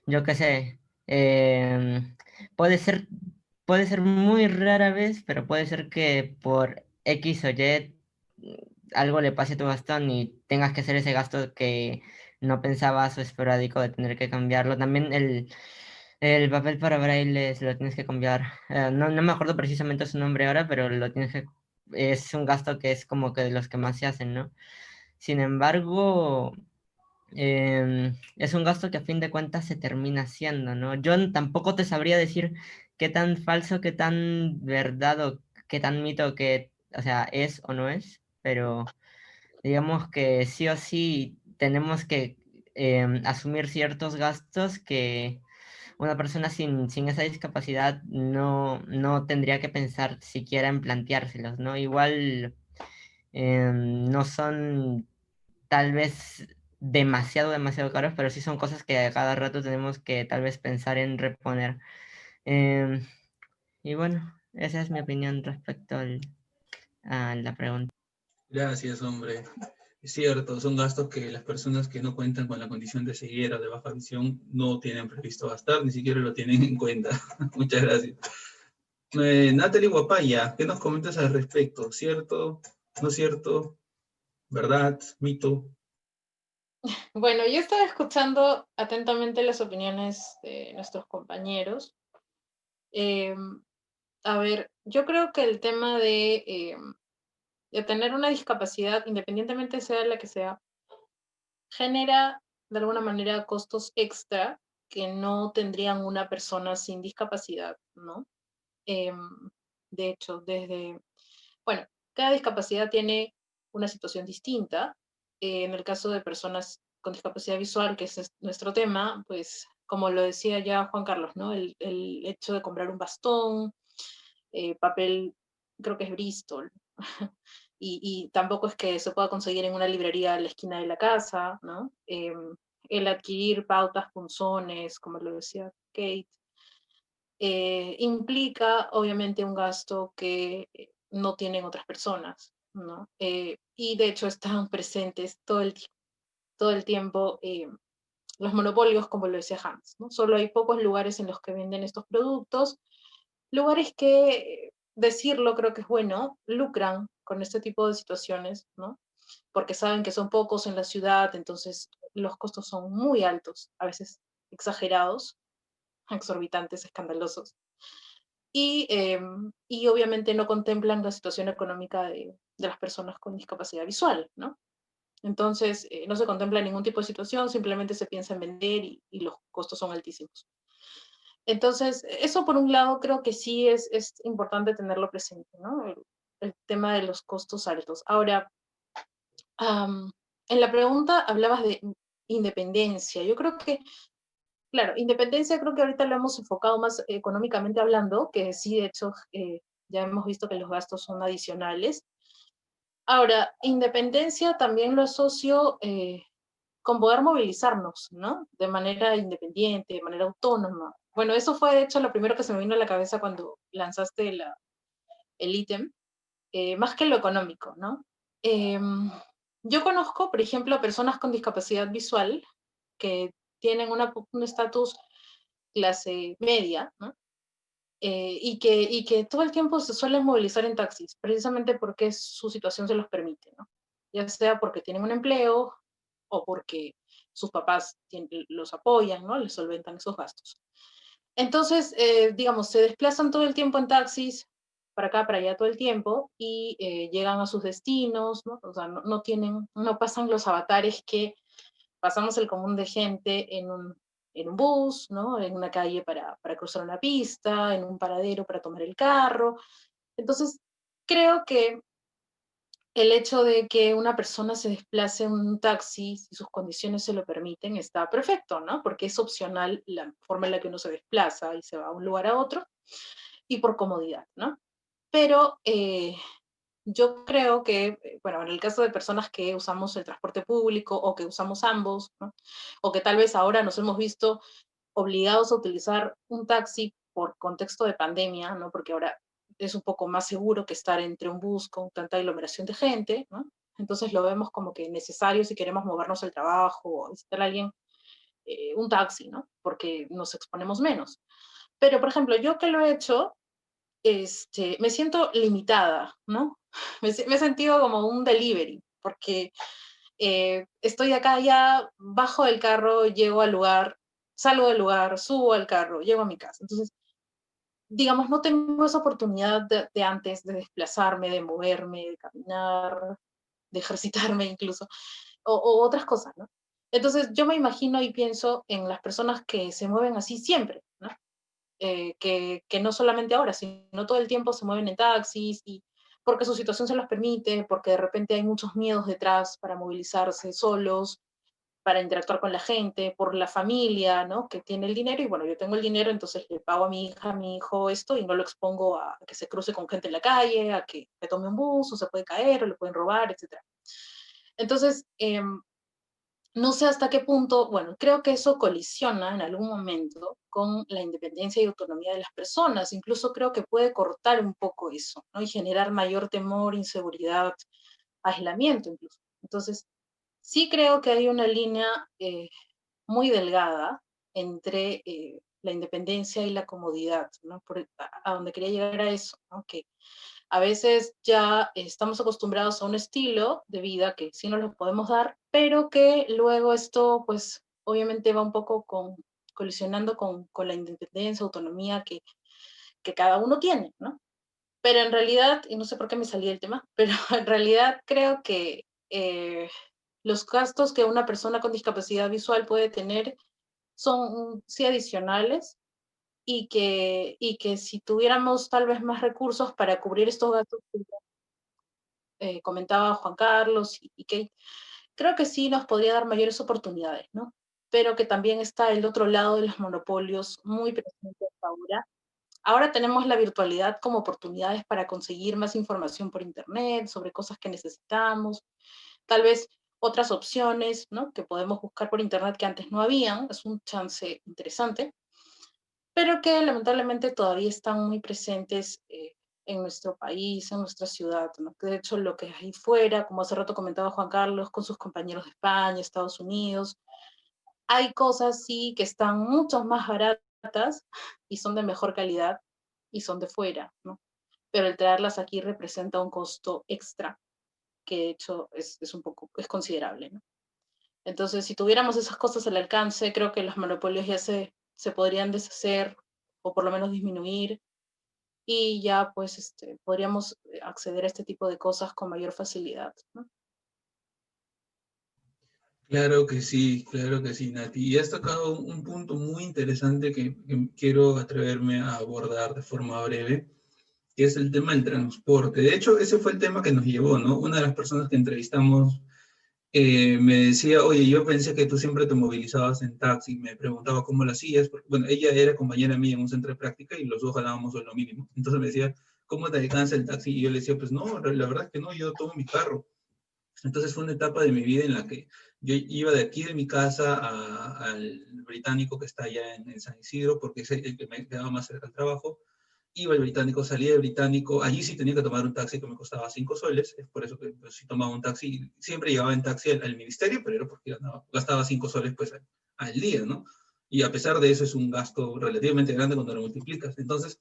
yo qué sé, puede ser, puede ser muy rara vez, pero puede ser que por X o Y algo le pase a tu bastón y tengas que hacer ese gasto que no pensabas o esporádico de tener que cambiarlo. También el papel para braille lo tienes que cambiar. No me acuerdo precisamente su nombre ahora, pero lo tienes que... Es un gasto que es como que de los que más se hacen, ¿no? Sin embargo, es un gasto que a fin de cuentas se termina haciendo, ¿no? Yo tampoco te sabría decir qué tan falso, qué tan verdad o qué tan mito que, o sea, es o no es, pero digamos que sí o sí tenemos que asumir ciertos gastos que una persona sin esa discapacidad no tendría que pensar siquiera en planteárselos, ¿no? Igual no son tal vez demasiado caros, pero sí son cosas que a cada rato tenemos que tal vez pensar en reponer. Em, y bueno, esa es mi opinión respecto a la pregunta. Gracias, hombre. Es cierto, son gastos que las personas que no cuentan con la condición de ceguera o de baja visión no tienen previsto gastar, ni siquiera lo tienen en cuenta. Muchas gracias. Natalie Guapaya, ¿qué nos comentas al respecto? ¿Cierto? ¿No cierto? ¿Verdad? ¿Mito? Bueno, yo estaba escuchando atentamente las opiniones de nuestros compañeros. A ver, yo creo que el tema de tener una discapacidad, independientemente sea la que sea, genera de alguna manera costos extra que no tendrían una persona sin discapacidad, ¿no? De hecho, bueno, cada discapacidad tiene una situación distinta. En el caso de personas con discapacidad visual, que es nuestro tema, pues como lo decía ya Juan Carlos, ¿no? El hecho de comprar un bastón, papel, creo que es Bristol, y tampoco es que se pueda conseguir en una librería a la esquina de la casa, ¿no? El adquirir pautas, punzones, como lo decía Kate, implica obviamente un gasto que no tienen otras personas, ¿no? Y de hecho están presentes todo el tiempo los monopolios, como lo decía Hans, ¿no? Solo hay pocos lugares en los que venden estos productos, lugares que, decirlo creo que es bueno, lucran con este tipo de situaciones, ¿no? Porque saben que son pocos en la ciudad, entonces los costos son muy altos, a veces exagerados, exorbitantes, escandalosos. Y obviamente no contemplan la situación económica de las personas con discapacidad visual, ¿no? Entonces, no se contempla ningún tipo de situación, simplemente se piensa en vender y los costos son altísimos. Entonces, eso por un lado creo que sí es importante tenerlo presente, ¿no? El tema de los costos altos. Ahora, en la pregunta hablabas de independencia. Yo creo que, claro, independencia creo que ahorita lo hemos enfocado más económicamente hablando, que sí, de hecho, ya hemos visto que los gastos son adicionales. Ahora, independencia también lo asocio con poder movilizarnos, ¿no? De manera independiente, de manera autónoma. Bueno, eso fue de hecho lo primero que se me vino a la cabeza cuando lanzaste el ítem, más que lo económico, ¿no? Yo conozco, por ejemplo, personas con discapacidad visual que tienen un estatus clase media, ¿no? Y que todo el tiempo se suelen movilizar en taxis, precisamente porque su situación se los permite, ¿no? Ya sea porque tienen un empleo o porque sus papás los apoyan, ¿no? Les solventan esos gastos. Entonces, digamos, se desplazan todo el tiempo en taxis, para acá, para allá todo el tiempo, y llegan a sus destinos, ¿no? O sea, no pasan los avatares que pasamos el común de gente en un bus, ¿no? En una calle para cruzar una pista, en un paradero para tomar el carro. Entonces, creo que el hecho de que una persona se desplace en un taxi, si sus condiciones se lo permiten, está perfecto, ¿no? Porque es opcional la forma en la que uno se desplaza y se va de un lugar a otro, y por comodidad, ¿no? Pero yo creo que, bueno, en el caso de personas que usamos el transporte público o que usamos ambos, ¿no? O que tal vez ahora nos hemos visto obligados a utilizar un taxi por contexto de pandemia, ¿no? Porque ahora es un poco más seguro que estar entre un bus con tanta aglomeración de gente, ¿no? Entonces lo vemos como que necesario si queremos movernos al trabajo o visitar a alguien, un taxi, ¿no? Porque nos exponemos menos. Pero, por ejemplo, yo que lo he hecho, me siento limitada, ¿no? Me he sentido como un delivery, porque estoy acá ya, bajo del carro, llego al lugar, salgo del lugar, subo al carro, llego a mi casa. Entonces, digamos, no tengo esa oportunidad de antes de desplazarme, de moverme, de caminar, de ejercitarme incluso, o otras cosas, ¿no? Entonces, yo me imagino y pienso en las personas que se mueven así siempre, ¿no? Que no solamente ahora, sino todo el tiempo se mueven en taxis y porque su situación se los permite, porque de repente hay muchos miedos detrás para movilizarse solos, para interactuar con la gente, por la familia, ¿no? Que tiene el dinero y bueno, yo tengo el dinero, entonces le pago a mi hija, a mi hijo esto y no lo expongo a que se cruce con gente en la calle, a que me tome un bus o se puede caer o le pueden robar, etc. Entonces, no sé hasta qué punto, bueno, creo que eso colisiona en algún momento con la independencia y autonomía de las personas. Incluso creo que puede cortar un poco eso, ¿no? Y generar mayor temor, inseguridad, aislamiento incluso. Entonces, sí creo que hay una línea muy delgada entre la independencia y la comodidad, ¿no? A donde quería llegar a eso, ¿no? Que a veces ya estamos acostumbrados a un estilo de vida que sí nos lo podemos dar, pero que luego esto, pues, obviamente va un poco colisionando con la independencia, autonomía que cada uno tiene, ¿no? Pero en realidad, y no sé por qué me salí del tema, pero en realidad creo que los gastos que una persona con discapacidad visual puede tener son sí adicionales y que si tuviéramos tal vez más recursos para cubrir estos gastos que comentaba Juan Carlos y Kate, creo que sí nos podría dar mayores oportunidades, ¿no? Pero que también está el otro lado de los monopolios muy presentes ahora. Ahora tenemos la virtualidad como oportunidades para conseguir más información por internet sobre cosas que necesitamos, tal vez otras opciones, ¿no? Que podemos buscar por internet que antes no habían, es un chance interesante. pero que lamentablemente todavía están muy presentes en nuestro país, en nuestra ciudad, ¿no? De hecho, lo que hay fuera, como hace rato comentaba Juan Carlos, con sus compañeros de España, Estados Unidos, hay cosas sí que están mucho más baratas y son de mejor calidad y son de fuera, ¿no? Pero el traerlas aquí representa un costo extra, que de hecho es un poco, es considerable, ¿no? Entonces, si tuviéramos esas cosas al alcance, creo que los monopolios ya se podrían deshacer o por lo menos disminuir y ya pues podríamos acceder a este tipo de cosas con mayor facilidad, ¿no? Claro que sí, Nati. Y has tocado un punto muy interesante que quiero atreverme a abordar de forma breve, que es el tema del transporte. De hecho, ese fue el tema que nos llevó, ¿no? Una de las personas que entrevistamos me decía, oye, yo pensé que tú siempre te movilizabas en taxi. Me preguntaba cómo lo hacías, porque, bueno, ella era compañera mía en un centro de práctica y los dos ganábamos lo mínimo. Entonces me decía, ¿cómo te alcanza el taxi? Y yo le decía, pues no, la verdad es que no, yo tomo mi carro. Entonces fue una etapa de mi vida en la que yo iba de aquí de mi casa al británico que está allá en San Isidro, porque es el que me quedaba más cerca del trabajo. Iba al británico, salía del británico, allí sí tenía que tomar un taxi que me costaba 5 soles, es por eso que pues, si tomaba un taxi, siempre llegaba en taxi al ministerio, pero era porque gastaba 5 soles pues al día, ¿no? Y a pesar de eso es un gasto relativamente grande cuando lo multiplicas. Entonces,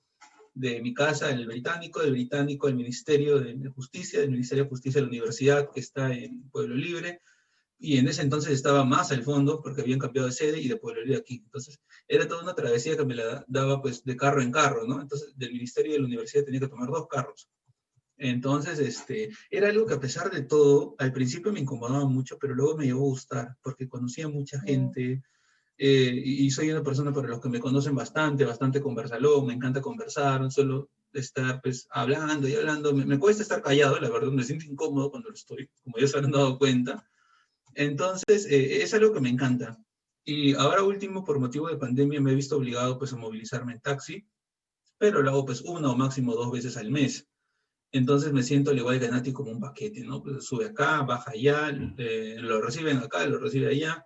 de mi casa el británico, del británico al Ministerio de Justicia, del Ministerio de Justicia a la universidad que está en Pueblo Libre, y en ese entonces estaba más al fondo porque habían cambiado de sede y de Pueblo Libre aquí. Entonces era toda una travesía que me la daba pues de carro en carro, ¿no? Entonces del Ministerio y de la universidad tenía que tomar 2 carros. Entonces, era algo que a pesar de todo, al principio me incomodaba mucho, pero luego me llegó a gustar, porque conocía mucha gente, y soy una persona para los que me conocen bastante conversalón, me encanta conversar, solo estar pues hablando y hablando, me cuesta estar callado, la verdad, me siento incómodo cuando lo estoy, como ya se han dado cuenta. Entonces, es algo que me encanta. Y ahora último, por motivo de pandemia, me he visto obligado pues a movilizarme en taxi, pero lo hago pues 1 o máximo 2 veces al mes. Entonces me siento al igual que Nati como un paquete, ¿no? Pues sube acá, baja allá, lo reciben acá, lo recibe allá.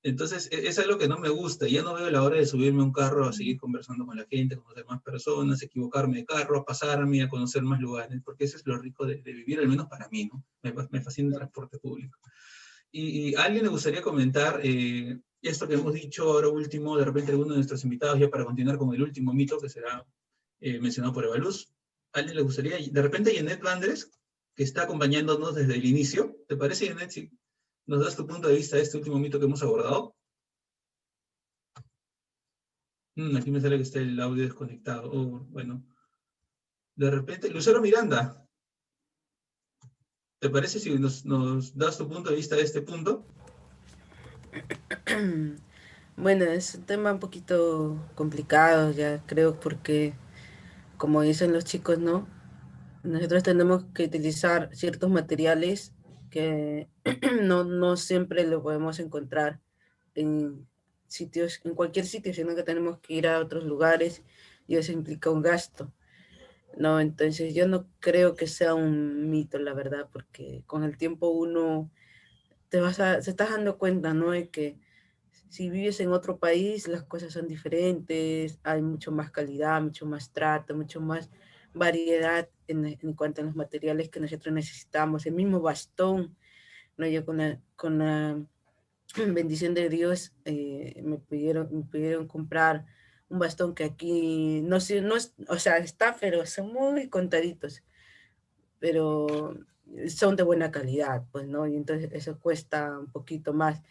Entonces, es algo que no me gusta. Ya no veo la hora de subirme a un carro a seguir conversando con la gente, conocer más personas, equivocarme de carro, a pasarme, a conocer más lugares, porque eso es lo rico de vivir, al menos para mí, ¿no? Me fascina el transporte público. Y a alguien le gustaría comentar esto que hemos dicho ahora último, de repente alguno de nuestros invitados, ya para continuar con el último mito que será mencionado por Evaluz. ¿A alguien le gustaría? De repente Janet Vandres, que está acompañándonos desde el inicio. ¿Te parece, Janet, si nos das tu punto de vista de este último mito que hemos abordado? Aquí me sale que está el audio desconectado. Oh, bueno. De repente, Lucero Miranda, ¿te parece si nos das tu punto de vista de este punto? Bueno, es un tema un poquito complicado, ya creo, porque como dicen los chicos, ¿no? Nosotros tenemos que utilizar ciertos materiales que no siempre lo podemos encontrar en sitios, en cualquier sitio, sino que tenemos que ir a otros lugares y eso implica un gasto, ¿no? Entonces yo no creo que sea un mito, la verdad, porque con el tiempo uno se estás dando cuenta, ¿no? De que si vives en otro país, las cosas son diferentes, hay mucho más calidad, mucho más trato, mucho más variedad en cuanto a los materiales que nosotros necesitamos. El mismo bastón, ¿no? Yo con la bendición de Dios me pidieron comprar un bastón que aquí no sé, no es, o sea, está, pero son muy contaditos, pero son de buena calidad, pues, ¿no? Y entonces eso cuesta un poquito más.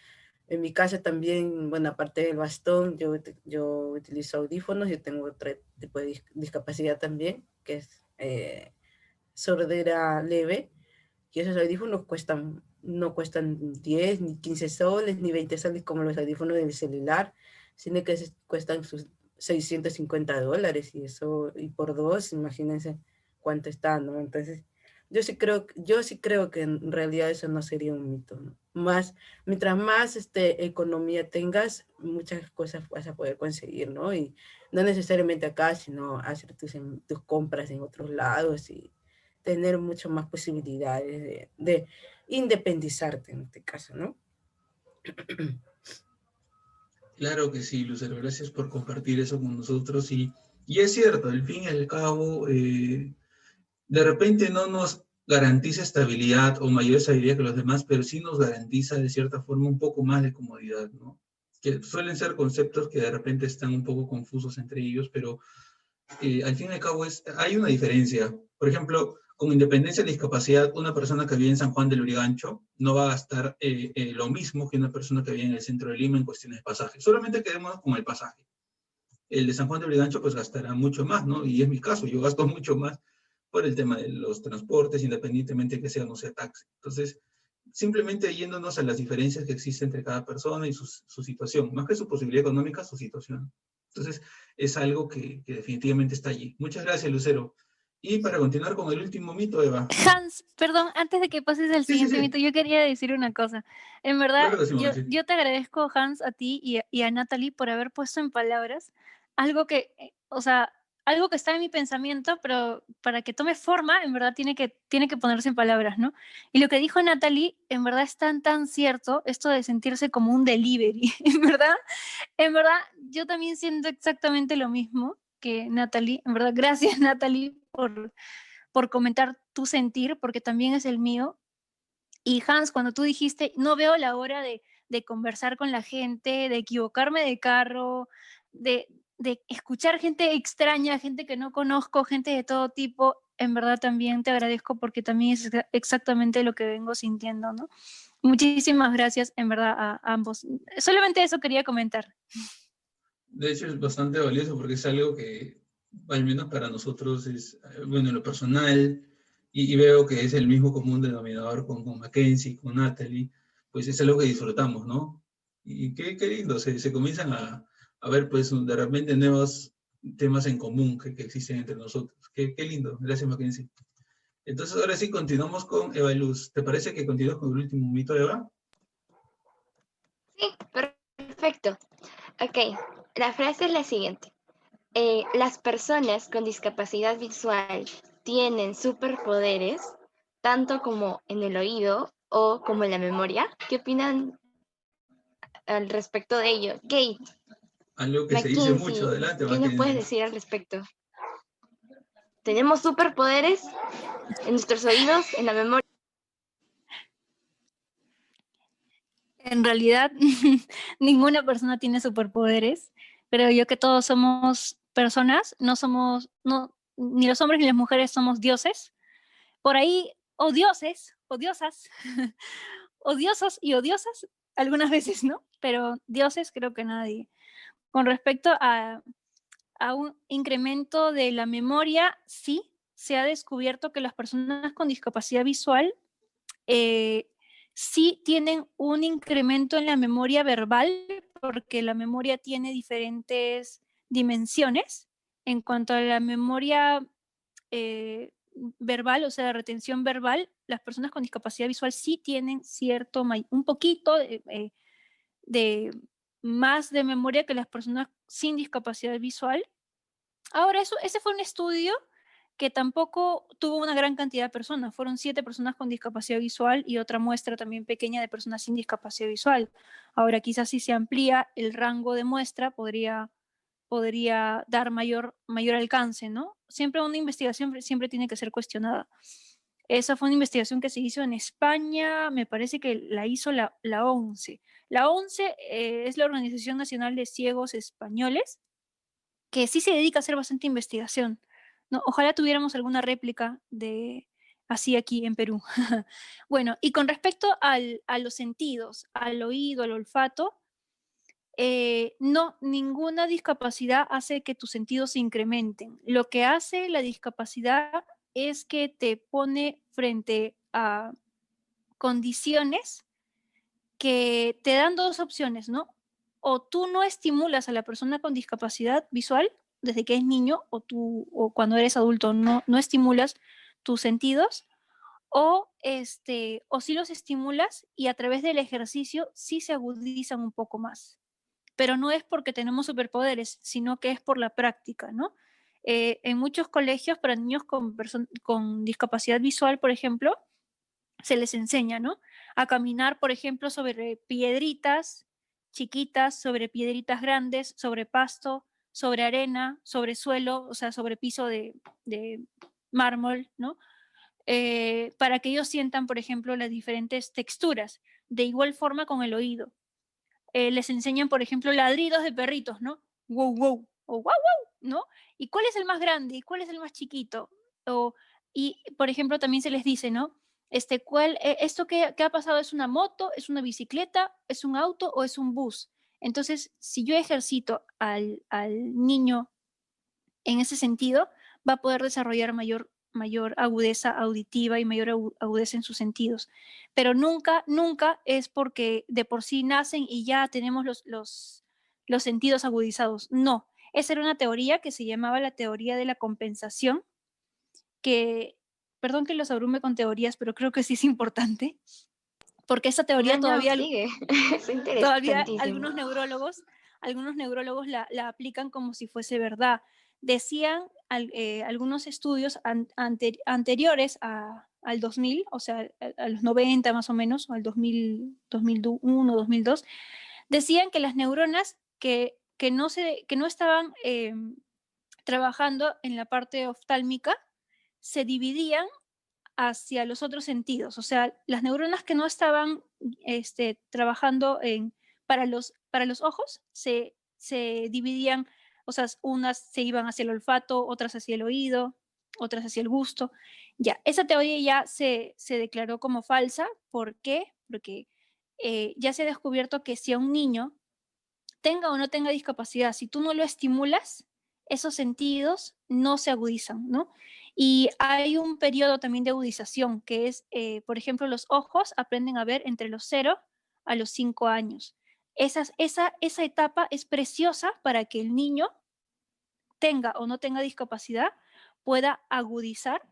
En mi casa también, bueno, aparte del bastón, yo utilizo audífonos, yo tengo otro tipo de discapacidad también, que es sordera leve, y esos audífonos no cuestan 10, ni 15 soles, ni 20 soles como los audífonos del celular, sino que cuestan sus $650, y eso, y por dos, imagínense cuánto está, ¿no? Entonces, yo sí creo que en realidad eso no sería un mito, ¿no? Mientras más economía tengas, muchas cosas vas a poder conseguir, ¿no? Y no necesariamente acá, sino hacer tus compras en otros lados y tener mucho más posibilidades de independizarte en este caso, ¿no? Claro que sí, Lucero, gracias por compartir eso con nosotros. Y es cierto, al fin y al cabo, de repente no nos garantiza estabilidad o mayor estabilidad que los demás, pero sí nos garantiza de cierta forma un poco más de comodidad, ¿no? Que suelen ser conceptos que de repente están un poco confusos entre ellos, pero al fin y al cabo hay una diferencia. Por ejemplo, con independencia de discapacidad, una persona que vive en San Juan del Lurigancho no va a gastar lo mismo que una persona que vive en el centro de Lima en cuestiones de pasaje. Solamente quedémonos con el pasaje. El de San Juan del Lurigancho pues gastará mucho más, ¿no? Y es mi caso, yo gasto mucho más por el tema de los transportes, independientemente que sea o no sea taxi. Entonces, simplemente yéndonos a las diferencias que existen entre cada persona y su situación, más que su posibilidad económica, su situación. Entonces, es algo que definitivamente está allí. Muchas gracias, Lucero. Y para continuar con el último mito, Eva. Hans, perdón, antes de que pases al siguiente mito, yo quería decir una cosa. En verdad, Claro que sí, Mauricio. yo te agradezco, Hans, a ti y a Natalie por haber puesto en palabras algo que, o sea, algo que está en mi pensamiento, pero para que tome forma, en verdad tiene que ponerse en palabras, ¿no? Y lo que dijo Natalie, en verdad es tan cierto, esto de sentirse como un delivery, en verdad, yo también siento exactamente lo mismo que Natalie. En verdad, gracias, Natalie, por comentar tu sentir, porque también es el mío. Y Hans, cuando tú dijiste, no veo la hora de conversar con la gente, de equivocarme de carro, de escuchar gente extraña, gente que no conozco, gente de todo tipo, en verdad también te agradezco porque también es exactamente lo que vengo sintiendo, ¿no? Muchísimas gracias, en verdad, a ambos. Solamente eso quería comentar. De hecho, es bastante valioso porque es algo que, al menos para nosotros, es, bueno, en lo personal, y veo que es el mismo común denominador con Mackenzie, con Natalie, pues es algo que disfrutamos, ¿no? Y qué lindo, se comienzan a ver, pues, de repente nuevos temas en común que existen entre nosotros. Qué lindo, gracias, Mackenzie. Entonces, ahora sí, continuamos con Eva Luz. ¿Te parece que continúas con el último mito, Eva? Sí, perfecto. Ok, la frase es la siguiente. Las personas con discapacidad visual tienen superpoderes, tanto como en el oído o como en la memoria. ¿Qué opinan al respecto de ello? Kate, Algo que se dice mucho. Mackenzie, Adelante, ¿qué nos puedes Mackenzie. decir al respecto? ¿Tenemos superpoderes en nuestros oídos, en la memoria? En realidad, ninguna persona tiene superpoderes. Creo yo que todos somos personas, no somos, no, ni los hombres ni las mujeres somos dioses. Por ahí, o dioses, o diosas, odiosos y odiosas, algunas veces, ¿no? Pero dioses creo que nadie. Con respecto a un incremento de la memoria, sí, se ha descubierto que las personas con discapacidad visual sí tienen un incremento en la memoria verbal, porque la memoria tiene diferentes dimensiones. En cuanto a la memoria verbal, o sea, retención verbal, las personas con discapacidad visual sí tienen un poquito de más de memoria que las personas sin discapacidad visual. Ahora, ese fue un estudio que tampoco tuvo una gran cantidad de personas. Fueron 7 personas con discapacidad visual y otra muestra también pequeña de personas sin discapacidad visual. Ahora, quizás si se amplía el rango de muestra, podría dar mayor alcance, ¿no? Siempre una investigación siempre tiene que ser cuestionada. Esa fue una investigación que se hizo en España, me parece que la hizo la ONCE. La ONCE es la Organización Nacional de Ciegos Españoles, que sí se dedica a hacer bastante investigación, ¿no? Ojalá tuviéramos alguna réplica de así aquí en Perú. Bueno, y con respecto a los sentidos, al oído, al olfato, no, ninguna discapacidad hace que tus sentidos se incrementen. Lo que hace la discapacidad es que te pone frente a condiciones que te dan dos opciones, ¿no? O tú no estimulas a la persona con discapacidad visual desde que es niño, o cuando eres adulto no estimulas tus sentidos, o sí los estimulas y a través del ejercicio sí se agudizan un poco más. Pero no es porque tenemos superpoderes, sino que es por la práctica, ¿no? En muchos colegios para niños con discapacidad visual, por ejemplo, se les enseña, ¿no? A caminar, por ejemplo, sobre piedritas chiquitas, sobre piedritas grandes, sobre pasto, sobre arena, sobre suelo, o sea, sobre piso de mármol, ¿no? Para que ellos sientan, por ejemplo, las diferentes texturas. De igual forma con el oído. Les enseñan, por ejemplo, ladridos de perritos, ¿no? Wow, wow, o wow, wow, ¿no? ¿Y cuál es el más grande? ¿Y cuál es el más chiquito? Y, por ejemplo, también se les dice, ¿no? ¿Esto que ha pasado es una moto, es una bicicleta, es un auto o es un bus? Entonces, si yo ejercito al niño en ese sentido, va a poder desarrollar mayor agudeza auditiva y mayor agudeza en sus sentidos. Pero nunca, nunca es porque de por sí nacen y ya tenemos los sentidos agudizados. No, esa era una teoría que se llamaba la teoría de la compensación, que, perdón que los abrume con teorías, pero creo que sí es importante, porque esa teoría No, sigue. Es todavía interesantísimo. algunos neurólogos la aplican como si fuese verdad. Decían algunos estudios anteriores al 2000, o sea, a los 90 más o menos, o al 2000, 2001, 2002, decían que las neuronas que no estaban trabajando en la parte oftálmica se dividían hacia los otros sentidos. O sea, las neuronas que no estaban trabajando para los ojos se dividían, o sea, unas se iban hacia el olfato, otras hacia el oído, otras hacia el gusto. Ya, esa teoría ya se declaró como falsa. ¿Por qué? Porque ya se ha descubierto que si a un niño tenga o no tenga discapacidad, si tú no lo estimulas, esos sentidos no se agudizan, ¿no? Y hay un periodo también de agudización, que es, por ejemplo, los ojos aprenden a ver entre los 0 a los 5 años. Esa etapa es preciosa para que el niño tenga o no tenga discapacidad, pueda agudizar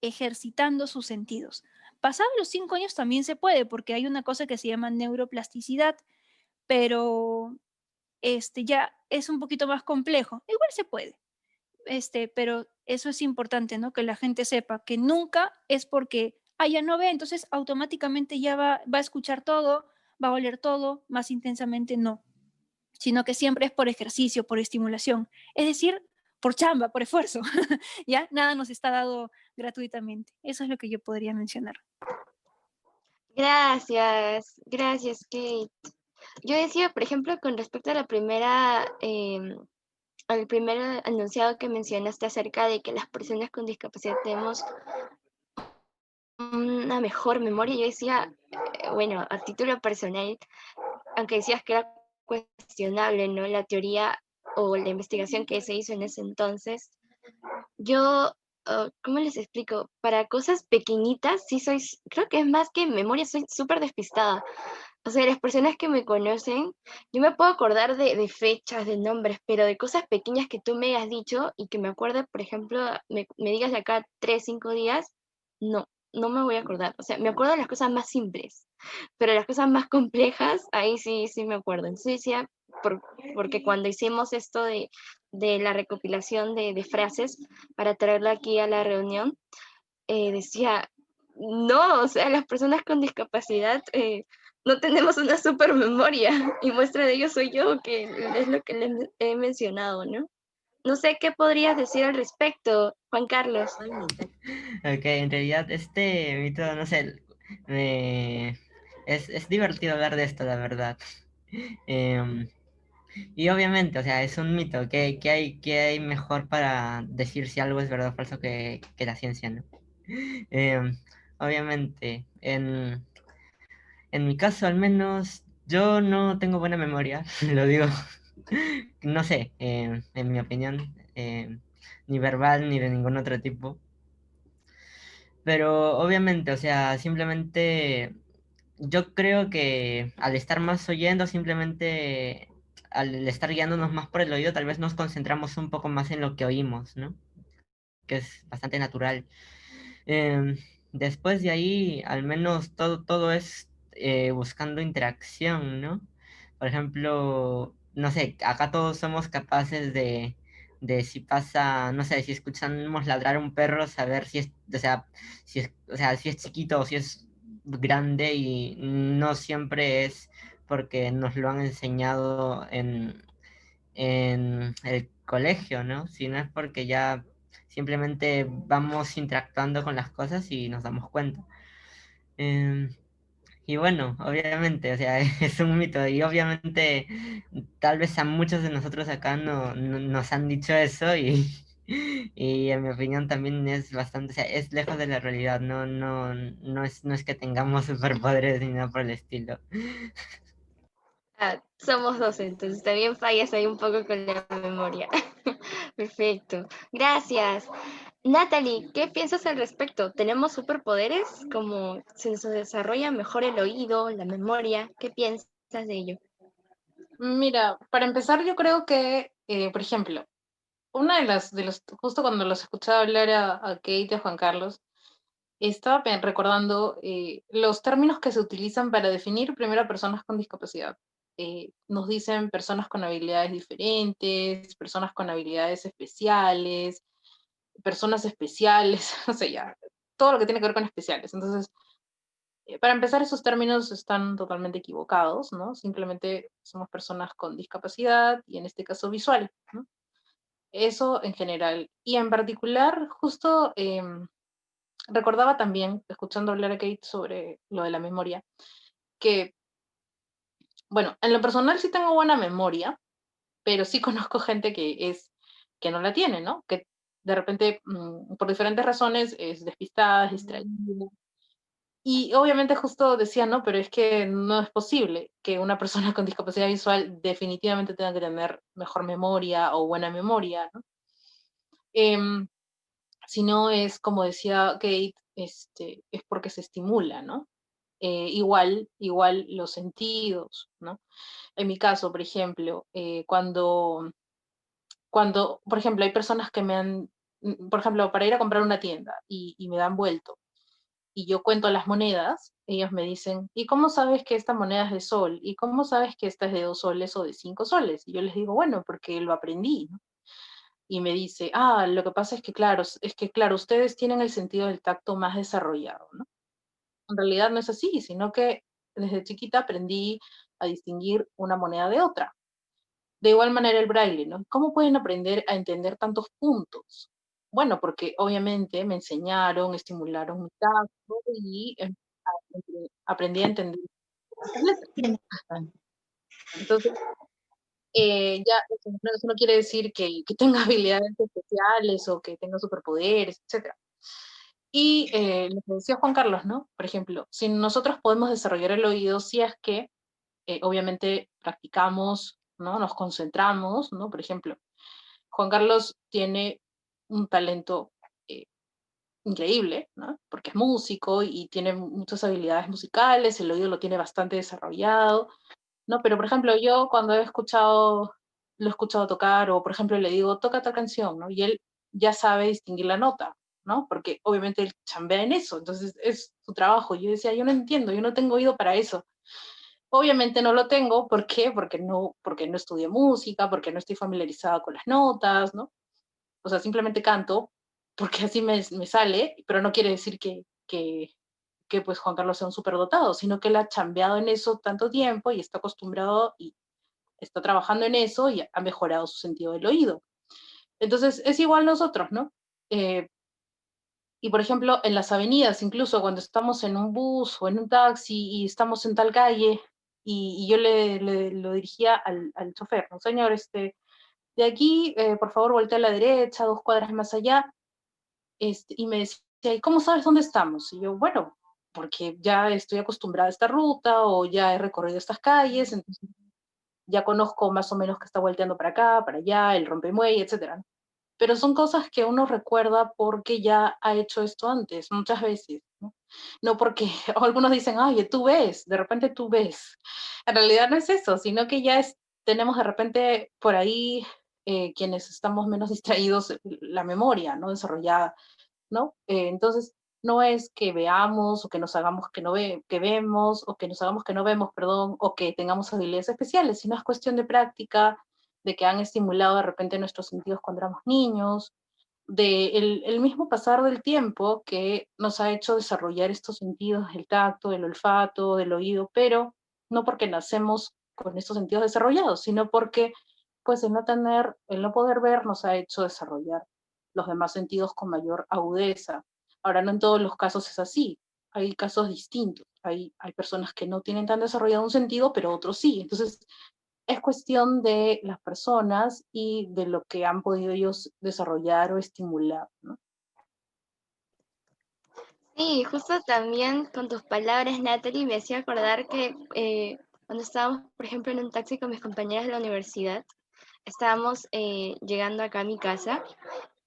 ejercitando sus sentidos. Pasados los 5 años también se puede, porque hay una cosa que se llama neuroplasticidad, pero ya es un poquito más complejo. Igual se puede, pero eso es importante, ¿no? Que la gente sepa que nunca es porque, ya no ve, entonces automáticamente ya va a escuchar todo, va a oler todo más intensamente, no, sino que siempre es por ejercicio, por estimulación, es decir, por chamba, por esfuerzo, ¿ya? Nada nos está dado gratuitamente. Eso es lo que yo podría mencionar. Gracias, gracias, Kate. Yo decía, por ejemplo, con respecto a la al primer anunciado que mencionaste acerca de que las personas con discapacidad tenemos una mejor memoria, yo decía, bueno, a título personal, aunque decías que era cuestionable, ¿no? La teoría o la investigación que se hizo en ese entonces, yo, ¿cómo les explico? Para cosas pequeñitas, sí creo que es más que memoria, soy súper despistada. O sea, las personas que me conocen, yo me puedo acordar de fechas, de nombres, pero de cosas pequeñas que tú me hayas dicho y que me acuerde, por ejemplo, me digas de acá 3, 5 días, no me voy a acordar. O sea, me acuerdo de las cosas más simples, pero las cosas más complejas, ahí sí me acuerdo. Entonces decía, porque cuando hicimos esto de la recopilación de frases para traerla aquí a la reunión, decía, no, o sea, las personas con discapacidad no tenemos una super memoria y muestra de ello soy yo, que es lo que les he mencionado, ¿no? No sé qué podrías decir al respecto, Juan Carlos. Ok, en realidad este mito, no sé, es divertido hablar de esto, la verdad. Y obviamente, o sea, es un mito. ¿Qué hay mejor para decir si algo es verdad o falso que la ciencia, ¿no? Obviamente, en mi caso al menos, yo no tengo buena memoria, lo digo, no sé, en mi opinión, ni verbal ni de ningún otro tipo. Pero obviamente, o sea, simplemente yo creo que al estar más oyendo, simplemente al estar guiándonos más por el oído, tal vez nos concentramos un poco más en lo que oímos, ¿no? Que es bastante natural. Después de ahí, al menos todo es buscando interacción, ¿no? Por ejemplo, no sé, acá todos somos capaces de si pasa, no sé, si escuchamos ladrar a un perro, saber si es, o sea, si es chiquito o si es grande y no siempre es porque nos lo han enseñado en el colegio, ¿no? Sino es porque ya simplemente vamos interactuando con las cosas y nos damos cuenta. Em, y bueno, obviamente, o sea, es un mito y obviamente tal vez a muchos de nosotros acá nos han dicho eso y en mi opinión también es bastante, o sea, es lejos de la realidad, no es que tengamos superpoderes ni nada por el estilo. Ah, somos dos, entonces también fallas ahí un poco con la memoria. Perfecto, gracias. Natalie, ¿qué piensas al respecto? ¿Tenemos superpoderes? ¿Cómo se nos desarrolla mejor el oído, la memoria? ¿Qué piensas de ello? Mira, para empezar, yo creo que, por ejemplo, una de los, justo cuando los escuchaba hablar a Kate y a Juan Carlos, estaba recordando los términos que se utilizan para definir primero a personas con discapacidad. Nos dicen personas con habilidades diferentes, personas con habilidades especiales, personas especiales, o sea, ya, todo lo que tiene que ver con especiales. Entonces, para empezar, esos términos están totalmente equivocados, ¿no? Simplemente somos personas con discapacidad y en este caso visual, ¿no? Eso en general. Y en particular, justo recordaba también, escuchando hablar a Kate sobre lo de la memoria, que, bueno, en lo personal sí tengo buena memoria, pero sí conozco gente que no la tiene, ¿no? Que de repente, por diferentes razones, es despistada, es distraída. Y obviamente justo decía, no, pero es que no es posible que una persona con discapacidad visual definitivamente tenga que tener mejor memoria o buena memoria, ¿no? Em, si no es, como decía Kate, es porque se estimula, ¿no? Igual los sentidos, ¿no? En mi caso, por ejemplo, cuando, por ejemplo, hay personas que me han, por ejemplo, para ir a comprar una tienda y me dan vuelto y yo cuento las monedas, ellos me dicen, ¿y cómo sabes que esta moneda es de sol? ¿Y cómo sabes que esta es de 2 soles o de 5 soles? Y yo les digo, bueno, porque lo aprendí, ¿no? Y me dice, lo que pasa es que claro, ustedes tienen el sentido del tacto más desarrollado, ¿no? En realidad no es así, sino que desde chiquita aprendí a distinguir una moneda de otra. De igual manera el braille, ¿no? ¿Cómo pueden aprender a entender tantos puntos? Bueno, porque obviamente me enseñaron, estimularon mi tacto y aprendí a entender las letras. Entonces, ya eso no quiere decir que tenga habilidades especiales o que tenga superpoderes, etc. Y lo que decía Juan Carlos, ¿no? Por ejemplo, si nosotros podemos desarrollar el oído, si es que obviamente practicamos, ¿no? Nos concentramos, ¿no? Por ejemplo, Juan Carlos tiene un talento eh, increíble, ¿no? Porque es músico y tiene muchas habilidades musicales, el oído lo tiene bastante desarrollado, ¿no? Pero, por ejemplo, yo cuando lo he escuchado tocar, o por ejemplo le digo, toca tal canción, ¿no? Y él ya sabe distinguir la nota, ¿no? Porque obviamente él chambea en eso, entonces es su trabajo. Yo decía, yo no entiendo, yo no tengo oído para eso. Obviamente no lo tengo, ¿por qué? Porque no estudié música, porque no estoy familiarizada con las notas, ¿no? O sea, simplemente canto porque así me sale, pero no quiere decir que pues Juan Carlos sea un superdotado, sino que él ha chambeado en eso tanto tiempo y está acostumbrado y está trabajando en eso y ha mejorado su sentido del oído. Entonces, es igual nosotros, ¿no? Y por ejemplo, en las avenidas, incluso cuando estamos en un bus o en un taxi y estamos en tal calle, y yo lo dirigía al chofer, ¿no? Señor, de aquí, por favor, voltea a la derecha, 2 cuadras más allá, y me decía, ¿y cómo sabes dónde estamos? Y yo, bueno, porque ya estoy acostumbrada a esta ruta o ya he recorrido estas calles, entonces ya conozco más o menos que está volteando para acá, para allá, el rompemuelle, etcétera. Pero son cosas que uno recuerda porque ya ha hecho esto antes, muchas veces, ¿no? No porque, o algunos dicen, ay, tú ves, de repente tú ves. En realidad no es eso, sino que tenemos de repente por ahí, quienes estamos menos distraídos, la memoria, ¿no? Desarrollada, ¿no? Entonces, no es que veamos o que nos hagamos que vemos o que nos hagamos que no vemos, perdón, o que tengamos habilidades especiales, sino es cuestión de práctica, de que han estimulado de repente nuestros sentidos cuando éramos niños, de el mismo pasar del tiempo que nos ha hecho desarrollar estos sentidos, el tacto, del olfato, del oído, pero no porque nacemos con estos sentidos desarrollados, sino porque pues el no poder ver nos ha hecho desarrollar los demás sentidos con mayor agudeza. Ahora, no en todos los casos es así, hay casos distintos, hay personas que no tienen tan desarrollado un sentido, pero otros sí. Entonces, es cuestión de las personas y de lo que han podido ellos desarrollar o estimular, ¿no? Sí, justo también con tus palabras, Natalie, me hacía acordar que cuando estábamos, por ejemplo, en un taxi con mis compañeras de la universidad, estábamos llegando acá a mi casa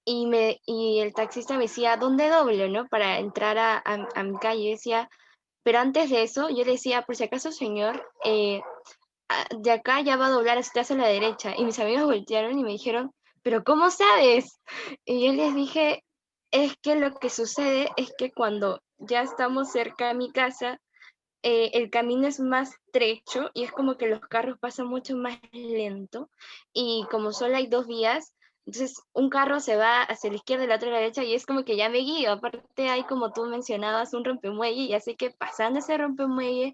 y el taxista me decía, ¿dónde doblo, no? Para entrar a mi calle. Yo decía, pero antes de eso, yo le decía, por si acaso, señor, de acá ya va a doblar hacia la derecha. Y mis amigos voltearon y me dijeron, ¿pero cómo sabes? Y yo les dije, es que lo que sucede es que cuando ya estamos cerca de mi casa, el camino es más estrecho y es como que los carros pasan mucho más lento. Y como solo hay 2 vías, entonces un carro se va hacia la izquierda y el otro a la derecha y es como que ya me guío. Aparte hay, como tú mencionabas, un rompemuelle y así que pasando ese rompemuelle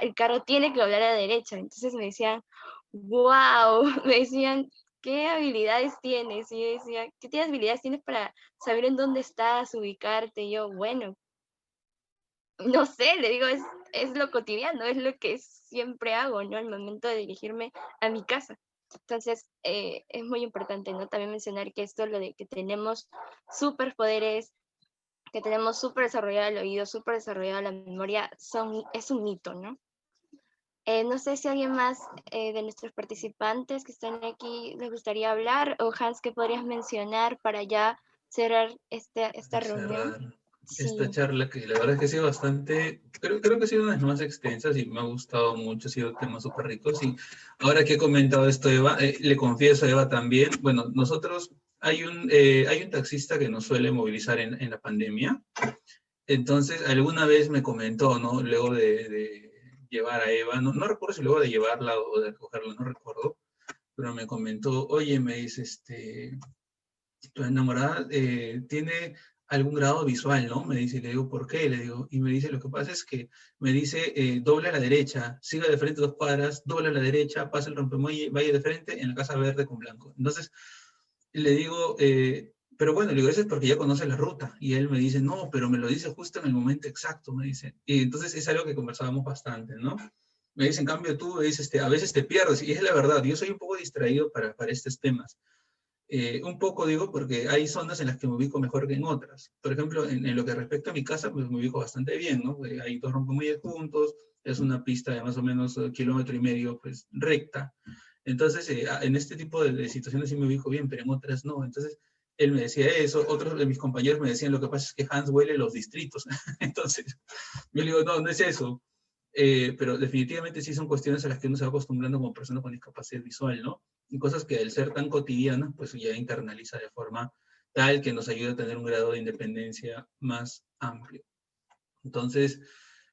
el carro tiene que doblar a la derecha. Entonces me decían, wow, me decían, ¿qué habilidades tienes? Y yo decía, ¿qué habilidades tienes para saber en dónde estás, ubicarte? Y yo, bueno, no sé, le digo, es lo cotidiano, es lo que siempre hago, ¿no? Al momento de dirigirme a mi casa. Entonces, es muy importante, ¿no? También mencionar que esto, lo de que tenemos superpoderes, que tenemos súper desarrollado el oído, súper desarrollada la memoria, es un mito, ¿no? No sé si alguien más de nuestros participantes que están aquí les gustaría hablar, o Hans, ¿qué podrías mencionar para ya cerrar esta reunión? Cerrar esta Sí. charla, que la verdad es que ha sido bastante, creo que ha sido una de las más extensas y me ha gustado mucho, ha sido temas súper ricos. Y ahora que he comentado esto, Eva, le confieso a Eva también, bueno, nosotros, hay un taxista que nos suele movilizar en la pandemia. Entonces, alguna vez me comentó, ¿no? Luego de llevar a Eva, no recuerdo si luego de llevarla o de recogerla, no recuerdo, pero me comentó, oye, me dice, tu enamorada tiene algún grado visual, ¿no? Me dice, y le digo, ¿por qué? Le digo, y me dice, lo que pasa es que me dice, dobla a la derecha, siga de frente 2 cuadras, dobla a la derecha, pasa el rompemuelle, vaya de frente en la casa verde con blanco. Entonces, le digo, pero bueno, le digo, eso es porque ya conoce la ruta. Y él me dice, no, pero me lo dice justo en el momento exacto, me dice. Y entonces es algo que conversábamos bastante, ¿no? Me dice, en cambio tú, me dices, a veces te pierdes. Y es la verdad, yo soy un poco distraído para estos temas. Un poco digo porque hay zonas en las que me ubico mejor que en otras. Por ejemplo, en lo que respecta a mi casa, pues me ubico bastante bien, ¿no? Hay 2 rompemuelles juntos, es una pista de más o menos 1,5 kilómetros, pues recta. Entonces, en este tipo de situaciones sí me ubico bien, pero en otras no. Entonces, él me decía eso, otros de mis compañeros me decían, lo que pasa es que Hans huele los distritos. Entonces, yo le digo, no es eso. Pero definitivamente sí son cuestiones a las que uno se va acostumbrando como persona con discapacidad visual, ¿no? Y cosas que al ser tan cotidianas, pues ya internaliza de forma tal que nos ayuda a tener un grado de independencia más amplio. Entonces,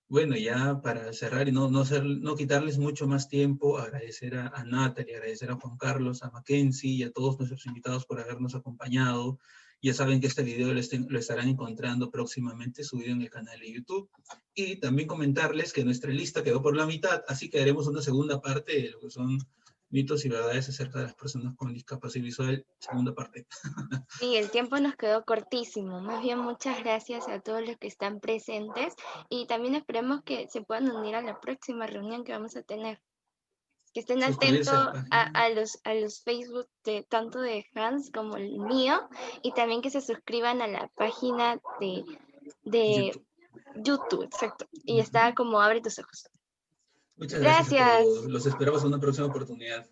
bueno, ya para cerrar y no quitarles mucho más tiempo, agradecer a Natalie, agradecer a Juan Carlos, a Mackenzie y a todos nuestros invitados por habernos acompañado. Ya saben que este video lo estarán encontrando próximamente subido en el canal de YouTube. Y también comentarles que nuestra lista quedó por la mitad, así que haremos una segunda parte de lo que son mitos y verdades acerca de las personas con discapacidad visual, segunda parte. Sí, el tiempo nos quedó cortísimo. Más bien, muchas gracias a todos los que están presentes y también esperemos que se puedan unir a la próxima reunión que vamos a tener. Que estén Suscribirse atentos a la página. a los Facebook tanto de Hans como el mío, y también que se suscriban a la página de YouTube, exacto. Y está como Abre tus ojos. Muchas gracias a Gracias. todos. Los esperamos en una próxima oportunidad.